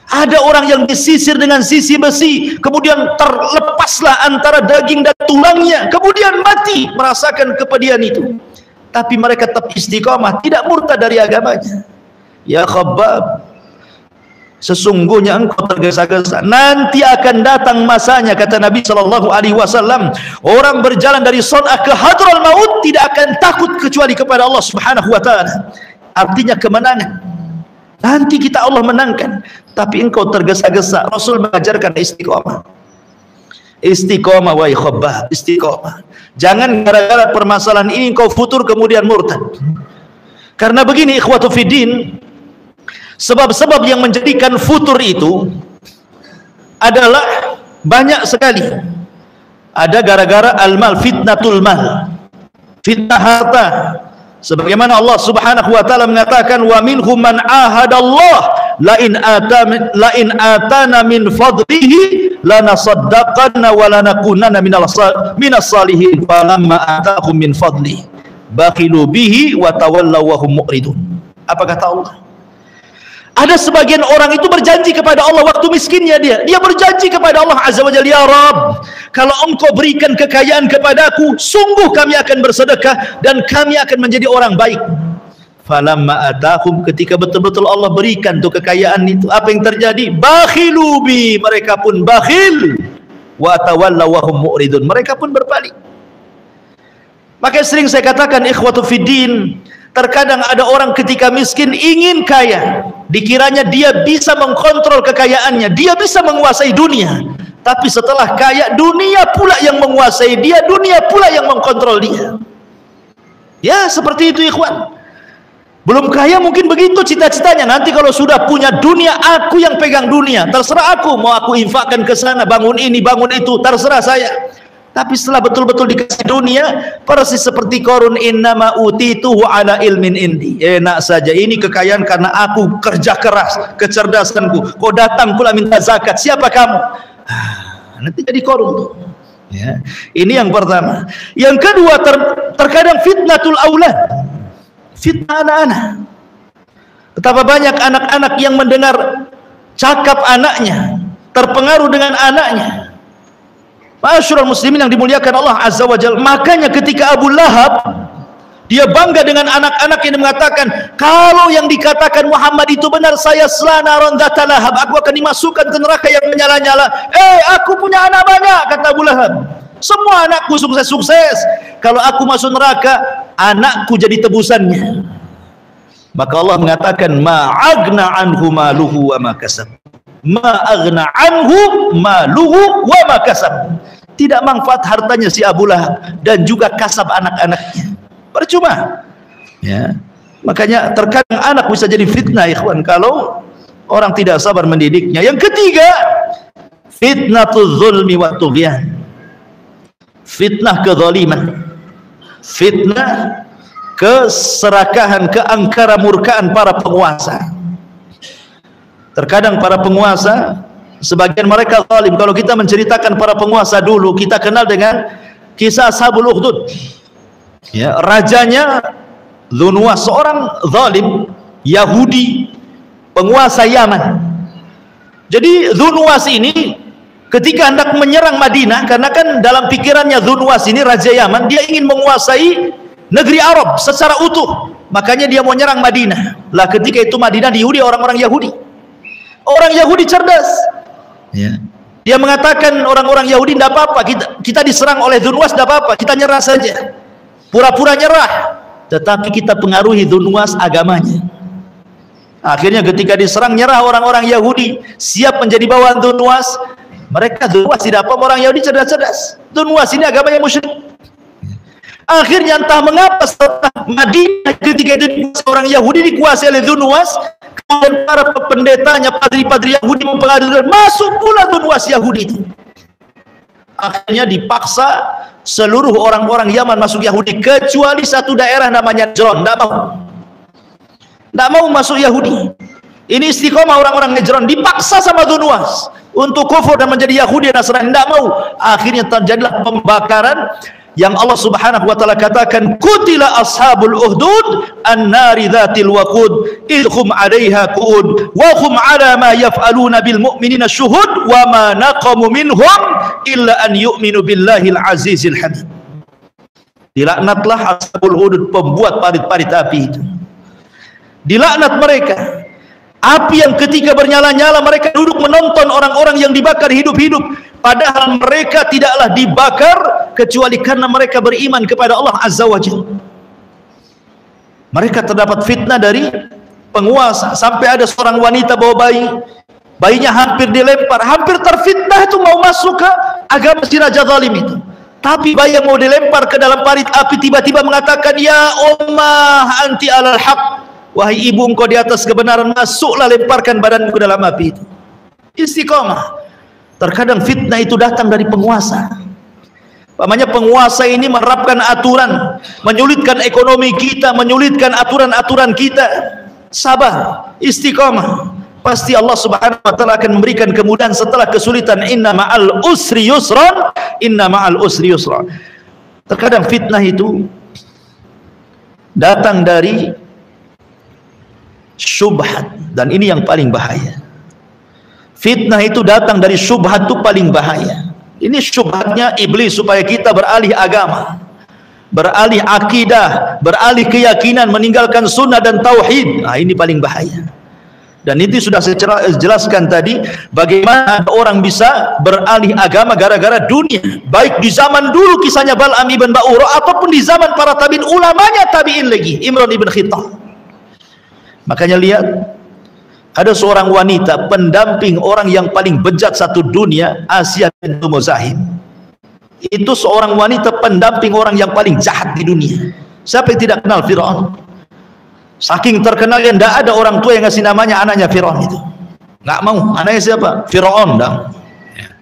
Ada orang yang disisir dengan sisi besi, kemudian terlepaslah antara daging dan tulangnya, kemudian mati merasakan kepedihan itu. Tapi mereka tetap istiqamah, tidak murtad dari agamanya. Ya Khabbab, Sesungguhnya engkau tergesa-gesa. Nanti akan datang masanya, kata Nabi SAW, orang berjalan dari Son'ah ke Hadral Maut tidak akan takut kecuali kepada Allah Subhanahu wa ta'ala. Artinya kemenangan. Nanti kita Allah menangkan, tapi engkau tergesa-gesa. Rasul mengajarkan istiqomah. Istiqomah wa ikhobah, istiqomah. Jangan gara-gara permasalahan ini engkau futur kemudian murtad. Karena begini ikhwatu fiddin, sebab-sebab yang menjadikan futur itu adalah banyak sekali. Ada gara-gara al-mal, fitnatul mal, fitnah harta. Sebagaimana Allah Subhanahu wa taala mengatakan, wa minhum man ahadallah la in atana min fadlihi lanasaddaqanna wa lanakunanna minas salihin falamma atahum min fadlihi bakhilu bihi wa tawallaw wa hum mu'ridun. Apa kata Allah? Ada sebagian orang itu berjanji kepada Allah waktu miskinnya dia berjanji kepada Allah Azza wa Jalla, ya Rabb, kalau engkau berikan kekayaan kepadaku, sungguh kami akan bersedekah dan kami akan menjadi orang baik. Falamma atahum, ketika betul-betul Allah berikan tuh kekayaan itu, apa yang terjadi? Bakhilu bi, mereka pun bakhil, wa tawallaw wa hum mu'ridun, mereka pun berpaling. Maka sering saya katakan ikhwatu fiddin, terkadang ada orang ketika miskin ingin kaya, dikiranya dia bisa mengkontrol kekayaannya, dia bisa menguasai dunia, tapi setelah kaya, dunia pula yang menguasai dia, dunia pula yang mengkontrol dia. Ya seperti itu ikhwan. Belum kaya mungkin begitu cita-citanya, nanti kalau sudah punya dunia, aku yang pegang dunia, terserah aku, mau aku infakkan ke sana, bangun ini, bangun itu, terserah saya. Tapi setelah betul-betul dikasih dunia, persis seperti Qarun, innama utituhu ala ilmin indi. Enak saja, ini kekayaan karena aku kerja keras, kecerdasanku. Kau datang pula minta zakat, siapa kamu? Nanti jadi Qarun tuh. Ya. Ini yang pertama. Yang kedua, terkadang fitnatul aulad, fitnah anak-anak. Betapa banyak anak-anak yang mendengar cakap anaknya, terpengaruh dengan anaknya. Ma'asyiral muslimin yang dimuliakan Allah Azza wa Jalla. Makanya ketika Abu Lahab dia bangga dengan anak-anak yang mengatakan, kalau yang dikatakan Muhammad itu benar, saya selana dzata lahab, aku akan dimasukkan ke neraka yang menyala-nyala. Aku punya anak banyak, kata Abu Lahab. Semua anakku sukses-sukses. Kalau aku masuk neraka, anakku jadi tebusannya. Maka Allah mengatakan, ma'agna anhu maluhu wa ma kasab. Ma'agna anhu maluhu wa ma kasab. Tidak manfaat hartanya si Abu Lahab dan juga kasab anak-anaknya, percuma. Ya. Makanya terkadang anak bisa jadi fitnah ikhwan kalau orang tidak sabar mendidiknya. Yang ketiga, fitnatul zulmi wa tughyan. Fitnah kezaliman, fitnah keserakahan, keangkara murkaan para penguasa. Terkadang para penguasa, sebagian mereka zalim. Kalau kita menceritakan para penguasa dulu, kita kenal dengan kisah Ashabul Ukhdud. Ya, rajanya Dzunwas, seorang zalim Yahudi, penguasa Yaman. Jadi Dzunwas ini ketika hendak menyerang Madinah, karena kan dalam pikirannya Dzunwas ini raja Yaman, dia ingin menguasai negeri Arab secara utuh. Makanya dia mau menyerang Madinah. Lah ketika itu Madinah dihuni orang-orang Yahudi. Orang Yahudi cerdas. Ya. Dia mengatakan orang-orang Yahudi tidak apa-apa, kita diserang oleh Dzunwas tidak apa-apa, kita nyerah saja. Pura-pura nyerah, tetapi kita pengaruhi Dzunwas agamanya. Akhirnya ketika diserang nyerah orang-orang Yahudi, siap menjadi bawahan Dzunwas. Mereka Dzunwas tidak apa, orang Yahudi cerdas-cerdas. Dzunwas ini agamanya musyrik. Akhirnya entah mengapa setelah Madinah ketika itu orang Yahudi dikuasai oleh Dzunwas, kemudian para pendetanya, padri-padri Yahudi mempengaruhi, masuk pula Dzunwas Yahudi itu. Akhirnya dipaksa seluruh orang-orang Yaman masuk Yahudi, kecuali satu daerah namanya Najran, tidak mau masuk Yahudi. Ini istiqomah orang-orang Najran, dipaksa sama Dzunwas untuk kufur dan menjadi Yahudi dan Nasrani, tidak mau. Akhirnya terjadilah pembakaran yang Allah Subhanahu wa taala katakan, qutila ashabul uhdud an-nari dzatil waqud idhum 'alaiha qu'ud wa hum 'ala ma yaf'aluna bil mu'minina syuhud wa ma naqamu minhum illa an yu'minu billahil azizil hamid. Dilaknatlah ashabul uhdud, pembuat parit-parit api itu. Dilaknat mereka Api yang ketika bernyala-nyala mereka duduk menonton orang-orang yang dibakar hidup-hidup, padahal mereka tidaklah dibakar kecuali karena mereka beriman kepada Allah Azza wa Jalla. Mereka terdapat fitnah dari penguasa, sampai ada seorang wanita bawa bayi, bayinya hampir dilempar, hampir terfitnah itu mau masuk ke agama si raja zalim itu. Tapi bayi yang mau dilempar ke dalam parit api tiba-tiba mengatakan, ya ummah anti alal haq, wahai ibu engkau di atas kebenaran, masuklah, lemparkan badanku ke dalam api itu. Istiqomah. Terkadang fitnah itu datang dari penguasa. Pamannya penguasa ini menerapkan aturan, menyulitkan ekonomi kita, menyulitkan aturan-aturan kita. Sabar, istiqomah. Pasti Allah Subhanahu wa taala akan memberikan kemudahan setelah kesulitan. Inna ma'al usri yusran, inna ma'al usri yusran. Terkadang fitnah itu datang dari syubhat, dan ini yang paling bahaya. Fitnah itu datang dari syubhat, itu paling bahaya. Ini syubhatnya iblis supaya kita beralih agama, beralih akidah, beralih keyakinan, meninggalkan sunnah dan tauhid. Nah, ini paling bahaya. Dan itu sudah saya jelaskan tadi, bagaimana orang bisa beralih agama gara-gara dunia, baik di zaman dulu kisahnya Bal'am ibn Ba'ura, ataupun di zaman para tabi'in, ulamanya tabi'in lagi, Imran ibn Khittah. Makanya lihat, ada seorang wanita pendamping orang yang paling bejat satu dunia, Asiyah bintu Muzahim. Itu seorang wanita pendamping orang yang paling jahat di dunia. Siapa yang tidak kenal Fir'aun? Saking terkenalnya, tidak ada orang tua yang ngasih namanya anaknya Fir'aun itu. Nggak mau. Anaknya siapa? Fir'aun.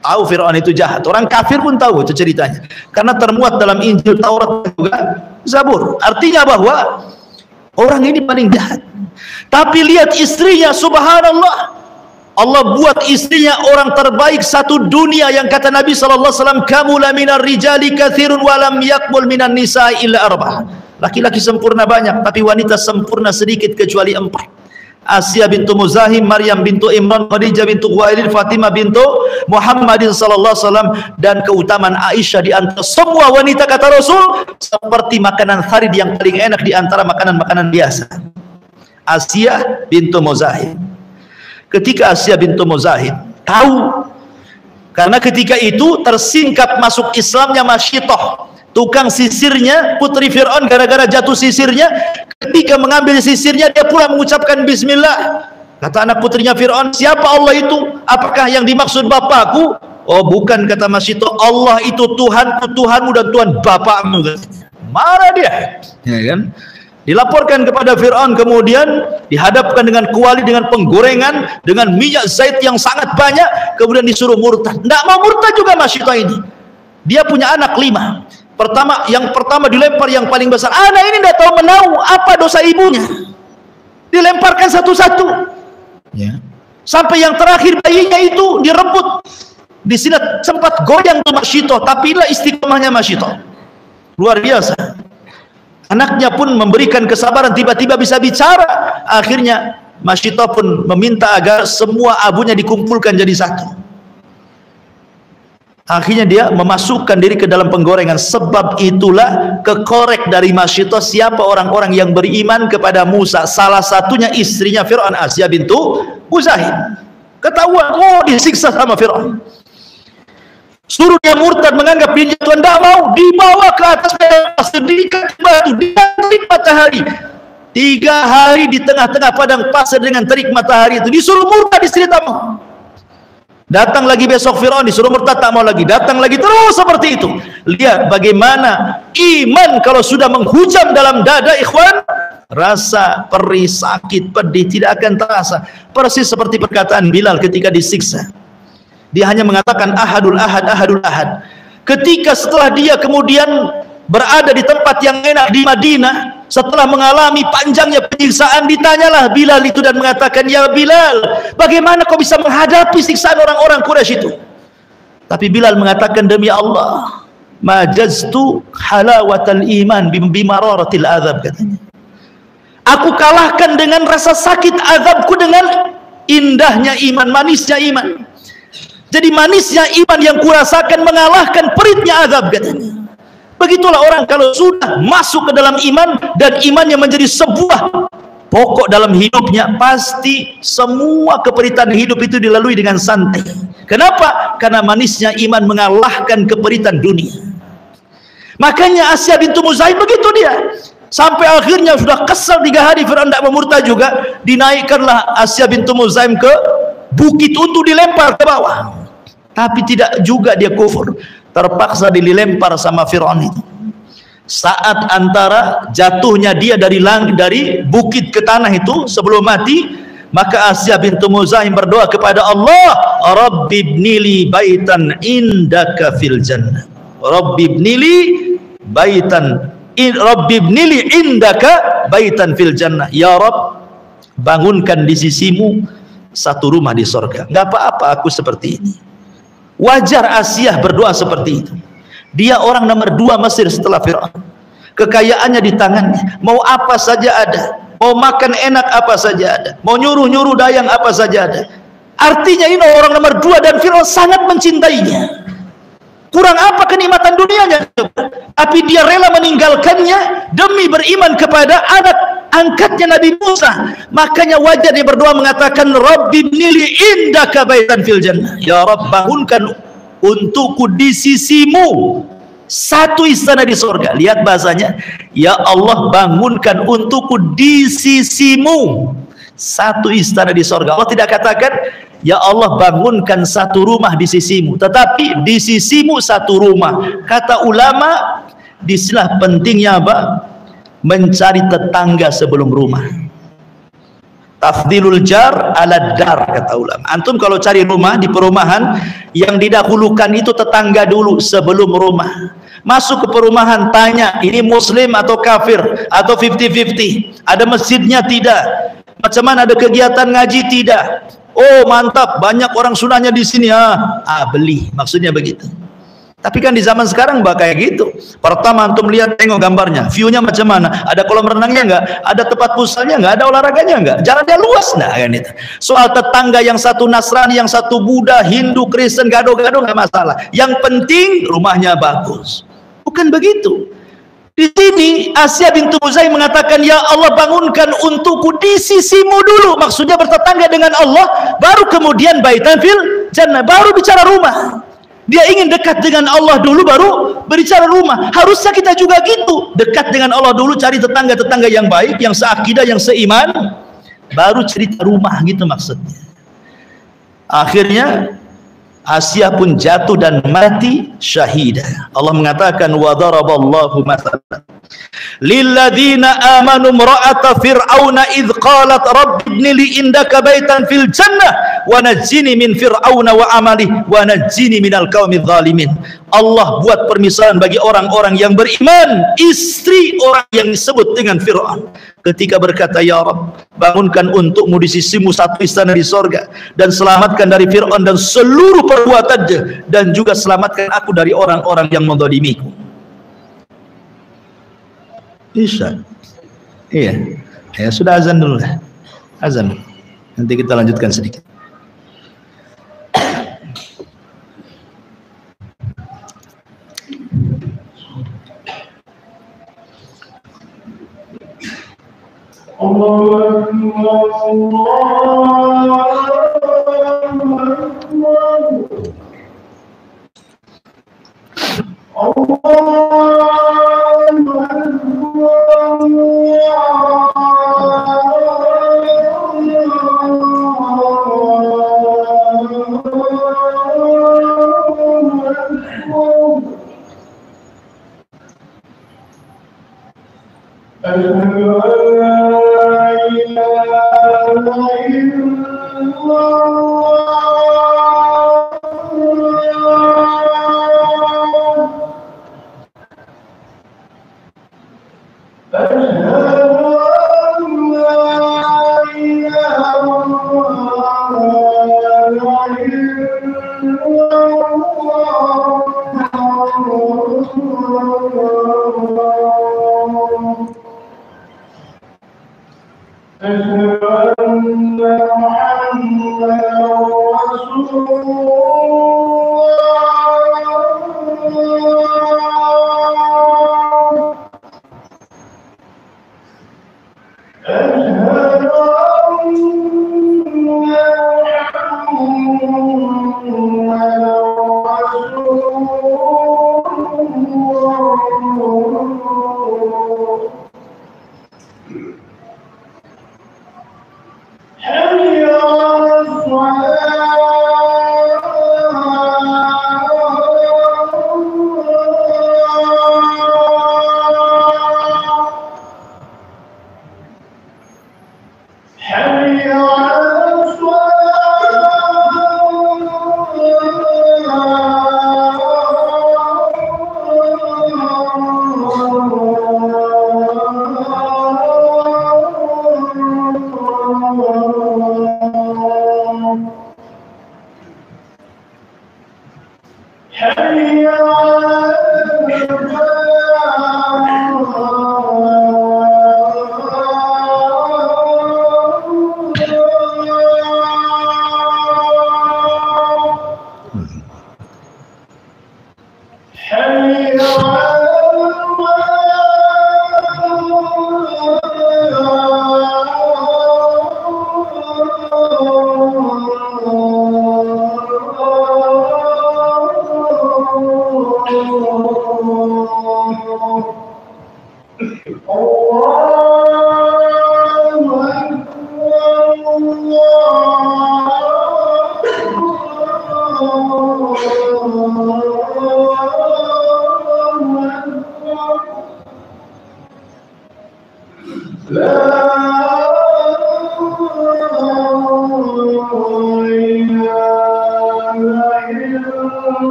Tahu Fir'aun itu jahat. Orang kafir pun tahu itu ceritanya. Karena termuat dalam Injil, Taurat, juga Zabur. Artinya bahwa orang ini paling jahat. Tapi lihat istrinya, subhanallah. Allah buat istrinya orang terbaik satu dunia, yang kata Nabi SAW, kamula minar rijali kathirun walam yakmul minan nisa'i illa arba'ah. Laki-laki sempurna banyak, tapi wanita sempurna sedikit kecuali 4. Asiyah bintu Muzahim, Maryam bintu Imran, Khadijah bintu Khuwailid, Fatimah bintu Muhammadin sallallahu alaihi wasallam, dan keutamaan Aisyah di antara semua wanita, kata Rasul, seperti makanan tharid yang paling enak di antara makanan-makanan biasa. Asiyah bintu Muzahim. Ketika Asiyah bintu Muzahim tahu, karena ketika itu tersingkap masuk Islamnya Masyitoh, tukang sisirnya putri Fir'aun, gara-gara jatuh sisirnya, ketika mengambil sisirnya dia pula mengucapkan bismillah. Kata anak putrinya Fir'aun, siapa Allah itu? Apakah yang dimaksud bapakku? Oh bukan, kata Masyitoh, Allah itu Tuhanku, Tuhanmu, dan Tuhan bapakmu. Marah dia, ya kan? Dilaporkan kepada Fir'aun, kemudian dihadapkan dengan kuali, dengan penggorengan, dengan minyak zait yang sangat banyak, kemudian disuruh murtad. Tidak mau murtad juga Masyitoh ini. Dia punya anak 5. Yang pertama dilempar yang paling besar. Anak ini tidak tahu menahu apa dosa ibunya, dilemparkan satu-satu, ya. Sampai yang terakhir bayinya itu direbut. Di sini sempat goyang tuh Masyitoh, tapi inilah istiqomahnya Masyitoh, luar biasa. Anaknya pun memberikan kesabaran, tiba-tiba bisa bicara. Akhirnya Masyitoh pun meminta agar semua abunya dikumpulkan jadi satu. Akhirnya dia memasukkan diri ke dalam penggorengan. Sebab itulah kekorek dari Masyitoh siapa orang-orang yang beriman kepada Musa. Salah satunya istrinya Fir'aun, Asiyah bintu Muzahim. Ketahuan, oh disiksa sama Fir'aun. Suruh dia murtad, menganggap dirinya Tuhan, tidak mau. Dibawa ke atas diikat batu, diterik matahari. 3 hari di tengah-tengah padang pasir dengan terik matahari itu. Disuruh murtad, istri tak mau. Datang lagi besok Fir'aun, disuruh murtad, tak mau lagi. Datang lagi, terus seperti itu. Lihat bagaimana iman kalau sudah menghujam dalam dada, ikhwan, rasa perih, sakit, pedih tidak akan terasa. Persis seperti perkataan Bilal ketika disiksa. Dia hanya mengatakan ahadul ahad, ahadul ahad. Ketika setelah dia kemudian berada di tempat yang enak di Madinah, setelah mengalami panjangnya penyiksaan, ditanyalah Bilal itu dan mengatakan, ya Bilal, bagaimana kau bisa menghadapi siksaan orang-orang Quraisy itu? Tapi Bilal mengatakan, demi Allah, majaztu halawatal iman bimararatil azab, katanya. Aku kalahkan dengan rasa sakit azabku dengan indahnya iman, manisnya iman. Jadi manisnya iman yang kurasakan mengalahkan peritnya azab, katanya. Begitulah orang kalau sudah masuk ke dalam iman dan imannya menjadi sebuah pokok dalam hidupnya, pasti semua keperitan hidup itu dilalui dengan santai. Kenapa? Karena manisnya iman mengalahkan keperitan dunia. Makanya Asya bintu Muzaim begitu dia. Sampai akhirnya sudah kesal 3 hari Fir'aun tidak memurtad juga, dinaikkanlah Asya bintu Muzaim ke bukit untuk dilempar ke bawah. Tapi tidak juga dia kufur, terpaksa dilempar sama Fir'aun itu. Saat antara jatuhnya dia dari bukit ke tanah itu sebelum mati, maka Asya bintu Muzaim berdoa kepada Allah, Rabbibnili baitan indaka fil jannah. Rabbibnili indaka baitan fil jannah. Ya Rabb, bangunkan di sisimu satu rumah di sorga. Nggak apa-apa aku seperti ini. Wajar Asiyah berdoa seperti itu. Dia orang nomor 2 Mesir setelah Fir'aun. Kekayaannya di tangannya, mau apa saja ada, mau makan enak apa saja ada, mau nyuruh-nyuruh dayang apa saja ada. Artinya ini orang nomor 2 dan Fir'aun sangat mencintainya. Kurang apa kenikmatan dunianya? Tapi dia rela meninggalkannya demi beriman kepada anak angkatnya Nabi Musa. Makanya wajar dia berdoa mengatakan, Rabbibnili indaka baitan fil jannah. Ya Rabb, bangunkan untukku di sisimu satu istana di surga. Lihat bahasanya, ya Allah, bangunkan untukku di sisimu satu istana di surga. Allah tidak katakan, ya Allah, bangunkan satu rumah di sisimu, tetapi di sisimu satu rumah. Kata ulama, disinilah pentingnya apa? Mencari tetangga sebelum rumah. Tafdilul jar ala dar, kata ulama. Antum kalau cari rumah di perumahan, yang didahulukan itu tetangga dulu sebelum rumah. Masuk ke perumahan, tanya ini muslim atau kafir, atau 50-50, ada masjidnya tidak, macam mana, ada kegiatan ngaji tidak. Oh mantap, banyak orang sunahnya di sini, beli, maksudnya begitu. Tapi kan di zaman sekarang kayak gitu. Pertama antum lihat, tengok gambarnya, view-nya macam mana, ada kolam renangnya enggak, ada tempat pusatnya enggak, ada olahraganya enggak, jalannya luas enggak, kan itu. Soal tetangga yang satu Nasrani, yang satu Buddha, Hindu, Kristen, gado-gado enggak masalah. Yang penting rumahnya bagus. Bukan begitu. Di sini Asya bintu Muzaim mengatakan, ya Allah, bangunkan untukku di sisimu dulu, maksudnya bertetangga dengan Allah, baru kemudian baitan fil jannah, baru bicara rumah. Dia ingin dekat dengan Allah dulu, baru berbicara rumah. Harusnya kita juga gitu, dekat dengan Allah dulu, cari tetangga-tetangga yang baik, yang seakidah, yang seiman, baru cerita rumah, gitu maksudnya. Akhirnya Asya pun jatuh dan mati syahidah. Allah mengatakan, wa daraballahu mathalan lilladzina amanu imra'ata fir'auna idh qalat rabbi ibni li indaka baitan fil jannah wa najjini min fir'auna wa amalihi wa najjini minal qaumidz zalimin. Allah buat permisalan bagi orang-orang yang beriman, istri orang yang disebut dengan Fir'aun, ketika berkata, ya Rabb, bangunkan untukmu di sisimu satu istana di sorga, dan selamatkan dari Fir'aun dan seluruh perbuatannya, dan juga selamatkan aku dari orang-orang yang menzalimiku. Isya. Iya. Ya sudah, azan dulu lah. Azan. Nanti kita lanjutkan sedikit. Allah أشهد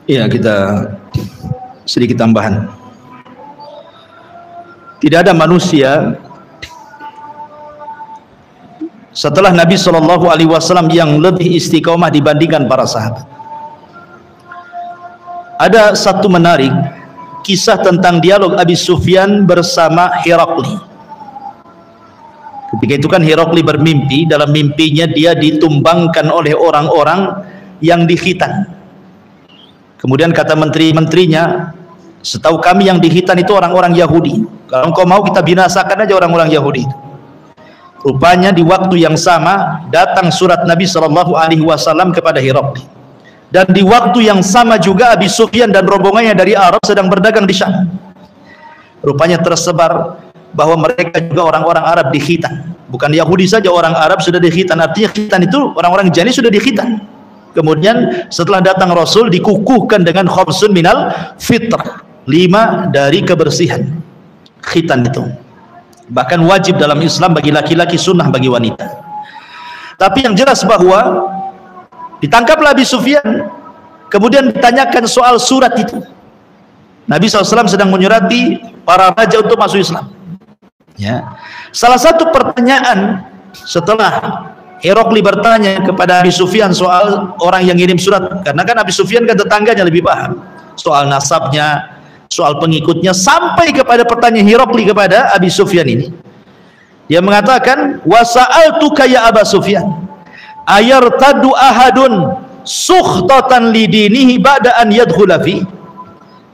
Ya, kita sedikit tambahan. Tidak ada manusia setelah Nabi SAW yang lebih istiqomah dibandingkan para sahabat. Ada satu menarik kisah tentang dialog Abi Sufyan bersama Herakli. Ketika itu kan Herakli bermimpi, dalam mimpinya dia ditumbangkan oleh orang-orang yang dikhitan. Kemudian kata menteri-menterinya, setahu kami yang dikhitan itu orang-orang Yahudi. Kalau engkau mau kita binasakan aja orang-orang Yahudi itu. Rupanya di waktu yang sama datang surat Nabi SAW kepada Herakli. Dan di waktu yang sama juga Abi Sufyan dan rombongannya dari Arab sedang berdagang di Syam. Rupanya tersebar bahwa mereka juga orang-orang Arab dikhitan. Bukan Yahudi saja, orang Arab sudah dikhitan. Artinya khitan itu orang-orang Jani sudah dikhitan. Kemudian setelah datang Rasul dikukuhkan dengan khamsun minal fitrah, 5 dari kebersihan. Khitan itu bahkan wajib dalam Islam bagi laki-laki, sunnah bagi wanita. Tapi yang jelas bahwa ditangkaplah Abi Sufyan, kemudian ditanyakan soal surat itu. Nabi SAW sedang menyurati para raja untuk masuk Islam. Ya. Salah satu pertanyaan setelah Herakli bertanya kepada Abi Sufyan soal orang yang ngirim surat, karena kan Abi Sufyan kan tetangganya lebih paham soal nasabnya, soal pengikutnya, sampai kepada pertanyaan Herakli kepada Abi Sufyan ini. Dia mengatakan, wa sa'altuka ya Aba Sufyan ayartadu ahadun sukhtatan lidinihi ba'da an yadkhula fi.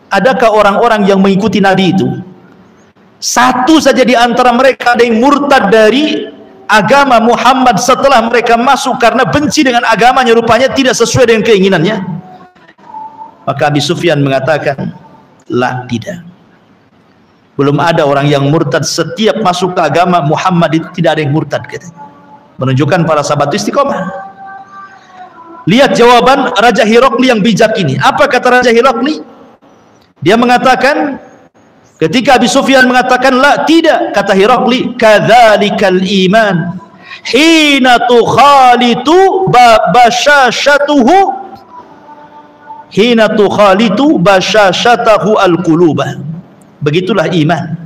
Adakah orang-orang yang mengikuti Nabi itu satu saja di antara mereka ada yang murtad dari agama Muhammad setelah mereka masuk karena benci dengan agamanya, rupanya tidak sesuai dengan keinginannya? Maka Abi Sufyan mengatakan, lah, tidak. Belum ada orang yang murtad. Setiap masuk ke agama Muhammad itu tidak ada yang murtad, katanya. Menunjukkan para sahabat itu istiqomah. Lihat jawaban Raja Herakli yang bijak ini. Apa kata Raja Herakli? Dia mengatakan, ketika Abi Sufyan mengatakan la, tidak, kata Herakli, kadzalikal iman hina tukhalitu bashashatuhu hina tukhalitu bashashatahu alqulubah. Begitulah iman.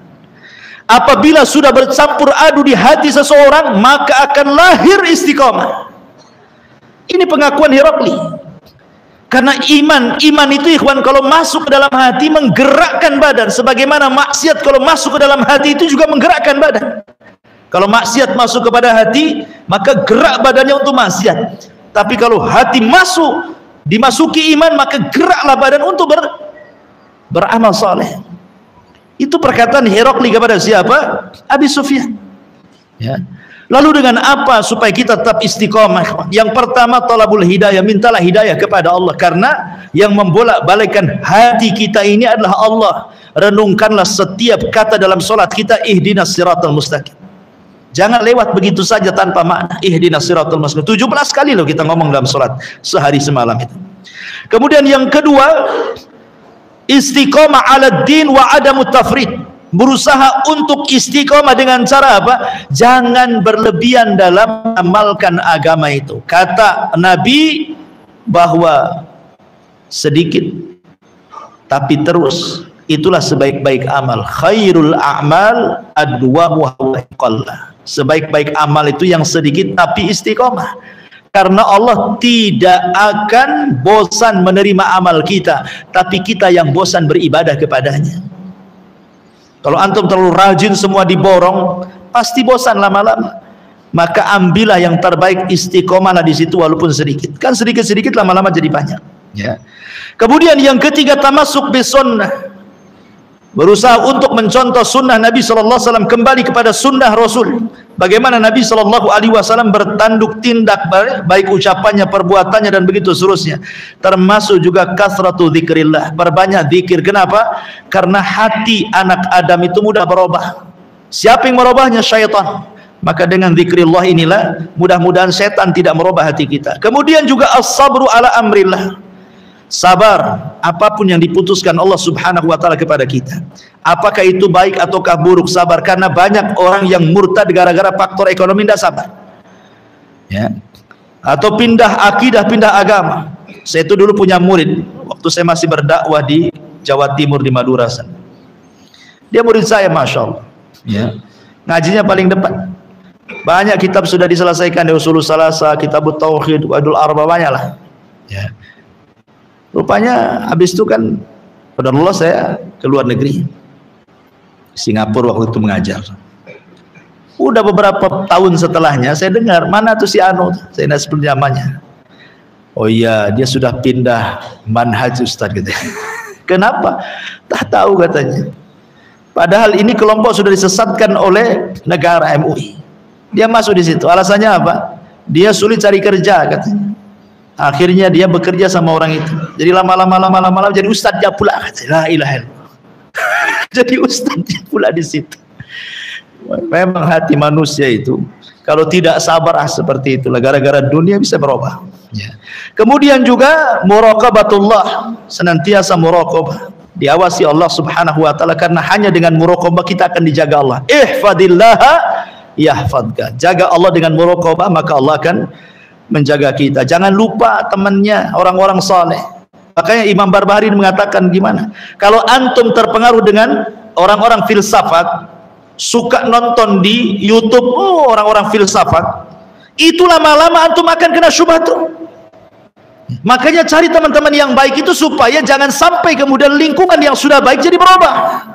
Apabila sudah bercampur adu di hati seseorang, maka akan lahir istiqomah. Ini pengakuan Herakli. Karena iman itu ikhwan, kalau masuk ke dalam hati menggerakkan badan. Sebagaimana maksiat kalau masuk ke dalam hati itu juga menggerakkan badan. Kalau maksiat masuk kepada hati, maka gerak badannya untuk maksiat. Tapi kalau hati masuk, dimasuki iman, maka geraklah badan untuk beramal saleh. Itu perkataan Herakli kepada siapa? Abi Sufyan. Ya. Lalu dengan apa supaya kita tetap istiqomah? Yang pertama, talabul hidayah, mintalah hidayah kepada Allah, karena yang membolak-balikkan hati kita ini adalah Allah. Renungkanlah setiap kata dalam solat kita, ihdinas siratal mustaqim. Jangan lewat begitu saja tanpa makna. Ihdinas siratal mustaqim. 17 kali loh kita ngomong dalam solat sehari semalam itu. Kemudian yang kedua, istiqomah ala din wa adamu tafrid. Berusaha untuk istiqomah dengan cara apa? Jangan berlebihan dalam amalkan agama itu. Kata Nabi, bahwa sedikit tapi terus itulah sebaik-baik amal. Khairul a'mal adwamu wa qalla. Sebaik-baik amal itu yang sedikit tapi istiqomah. Karena Allah tidak akan bosan menerima amal kita, tapi kita yang bosan beribadah kepadanya. Kalau antum terlalu rajin semua diborong, pasti bosan lama-lama. Maka ambillah yang terbaik, istiqomahlah di situ walaupun sedikit. Kan sedikit-sedikit lama-lama jadi banyak. Ya. Kemudian yang ketiga, tamasuk bis sunnah. Berusaha untuk mencontoh sunnah Nabi SAW, kembali kepada sunnah Rasul. Bagaimana Nabi SAW bertanduk tindak, baik ucapannya, perbuatannya, dan begitu seterusnya. Termasuk juga kasratu dzikrillah, berbanyak zikir. Kenapa? Karena hati anak Adam itu mudah berubah. Siapa yang merubahnya? Syaitan. Maka dengan zikrillah inilah mudah-mudahan setan tidak merubah hati kita. Kemudian juga as-sabru ala amrillah. Sabar apapun yang diputuskan Allah Subhanahu wa taala kepada kita. Apakah itu baik ataukah buruk, sabar. Karena banyak orang yang murtad gara-gara faktor ekonomi, tidak sabar. Ya. Atau pindah akidah, pindah agama. Saya itu dulu punya murid waktu saya masih berdakwah di Jawa Timur, di Madura sana. Dia murid saya, Masya Allah. Ya. Ngajinya paling depan. Banyak kitab sudah diselesaikan, di Usulul Salasa, Kitabut Tauhid, Wadul Arba, banyak lah. Ya. Rupanya habis itu kan qadarullah saya ke luar negeri, Singapura waktu itu mengajar. Udah beberapa tahun setelahnya saya dengar, mana tuh si Anu, saya tidak sebut namanya. Oh iya, dia sudah pindah manhaj Ustaz gitu. Kenapa? Tak tahu katanya. Padahal ini kelompok sudah disesatkan oleh negara MUI. Dia masuk di situ. Alasannya apa? Dia sulit cari kerja katanya. Akhirnya dia bekerja sama orang itu. Jadi lama-lama jadi ustadznya pula. La ilaha illallah. Jadi ustadznya pula di situ. Memang hati manusia itu kalau tidak sabar seperti itulah, gara-gara dunia bisa berubah. Ya. Kemudian juga muraqabatullah, senantiasa muraqabah, diawasi Allah Subhanahu wa taala, karena hanya dengan muraqabah kita akan dijaga Allah. Ihfadillaha yahfadka. Jaga Allah dengan muraqabah, maka Allah akan menjaga kita. Jangan lupa temannya orang-orang saleh. Makanya Imam Barbahari mengatakan gimana? Kalau antum terpengaruh dengan orang-orang filsafat, suka nonton di YouTube orang-orang filsafat, itu lama-lama antum akan kena syubhat tuh. Makanya cari teman-teman yang baik itu supaya jangan sampai kemudian lingkungan yang sudah baik jadi berubah.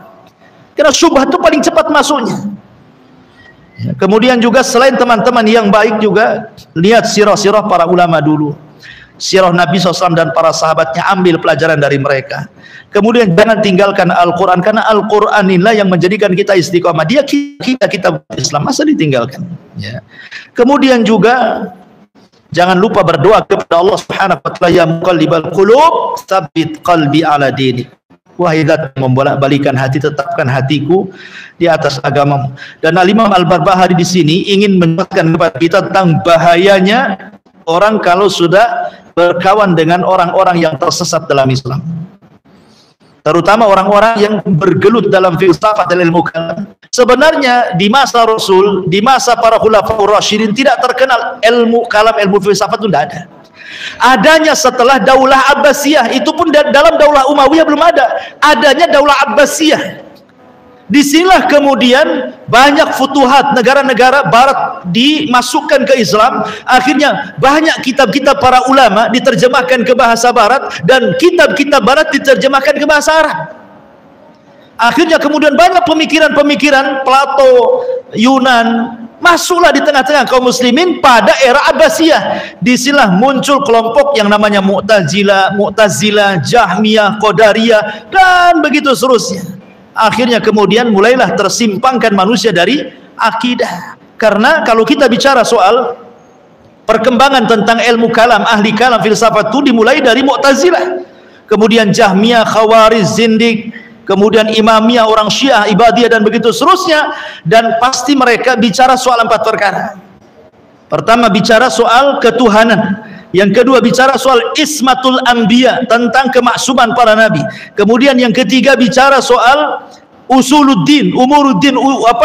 Karena syubhat itu paling cepat masuknya. Kemudian juga selain teman-teman yang baik juga lihat sirah-sirah para ulama dulu, sirah Nabi SAW dan para sahabatnya, ambil pelajaran dari mereka. Kemudian jangan tinggalkan Al-Quran, karena Al-Quran inilah yang menjadikan kita istiqomah. Dia kita Islam, masa ditinggalkan ya. Kemudian juga jangan lupa berdoa kepada Allah Subhanahu wa taala, ya muqallibal qulub tsabbit qalbi ala dinik. Wahai zat yang membolak-balikan hati, tetapkan hatiku di atas agamamu. Dan Al-Imam Al-Barbahari di sini ingin mengingatkan kepada kita tentang bahayanya orang kalau sudah berkawan dengan orang-orang yang tersesat dalam Islam. Terutama orang-orang yang bergelut dalam filsafat dan ilmu kalam. Sebenarnya di masa Rasul, di masa para khulafaur rasyidin tidak terkenal ilmu kalam, ilmu filsafat itu tidak ada. Adanya setelah Daulah Abbasiyah, itu pun dalam Daulah Umayyah belum ada. Adanya Daulah Abbasiyah. Disinilah kemudian banyak futuhat, negara-negara barat dimasukkan ke Islam. Akhirnya banyak kitab-kitab para ulama diterjemahkan ke bahasa barat, dan kitab-kitab barat diterjemahkan ke bahasa Arab. Akhirnya kemudian banyak pemikiran-pemikiran Plato, Yunan, masuklah di tengah-tengah kaum muslimin pada era Abbasiyah. Disinilah muncul kelompok yang namanya Mu'tazilah, Jahmiyah, Qadariyah, dan begitu seterusnya. Akhirnya kemudian mulailah tersimpangkan manusia dari akidah. Karena kalau kita bicara soal perkembangan tentang ilmu kalam, ahli kalam, filsafat itu dimulai dari Mu'tazilah, kemudian Jahmiyah, Khawarij, Zindik, kemudian Imamiyah, orang Syiah, Ibadiyah, dan begitu seterusnya. Dan pasti mereka bicara soal 4 perkara. Pertama bicara soal ketuhanan, yang kedua bicara soal ismatul anbiya, tentang kemaksuman para nabi. Kemudian yang ketiga bicara soal usuluddin, umuruddin,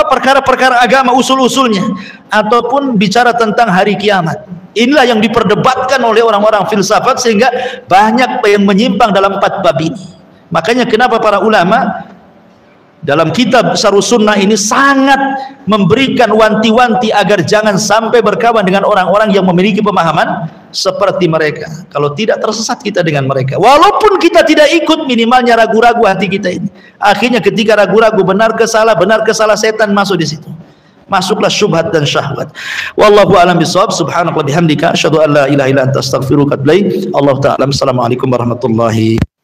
perkara-perkara agama, usul-usulnya, ataupun bicara tentang hari kiamat. Inilah yang diperdebatkan oleh orang-orang filsafat, sehingga banyak yang menyimpang dalam 4 bab ini. Makanya kenapa para ulama dalam kitab Syarhus Sunnah ini sangat memberikan wanti-wanti agar jangan sampai berkawan dengan orang-orang yang memiliki pemahaman seperti mereka. Kalau tidak, tersesat kita dengan mereka. Walaupun kita tidak ikut, minimalnya ragu-ragu hati kita ini. Akhirnya ketika ragu-ragu benar ke salah, setan masuk di situ. Masuklah syubhat dan syahwat. Wallahu a'lam bishawab. Subhanallah bihamdika asyhadu an la ilaha illa anta astaghfiruka wa atubu ilaik. Allahu ta'ala. Assalamualaikum warahmatullahi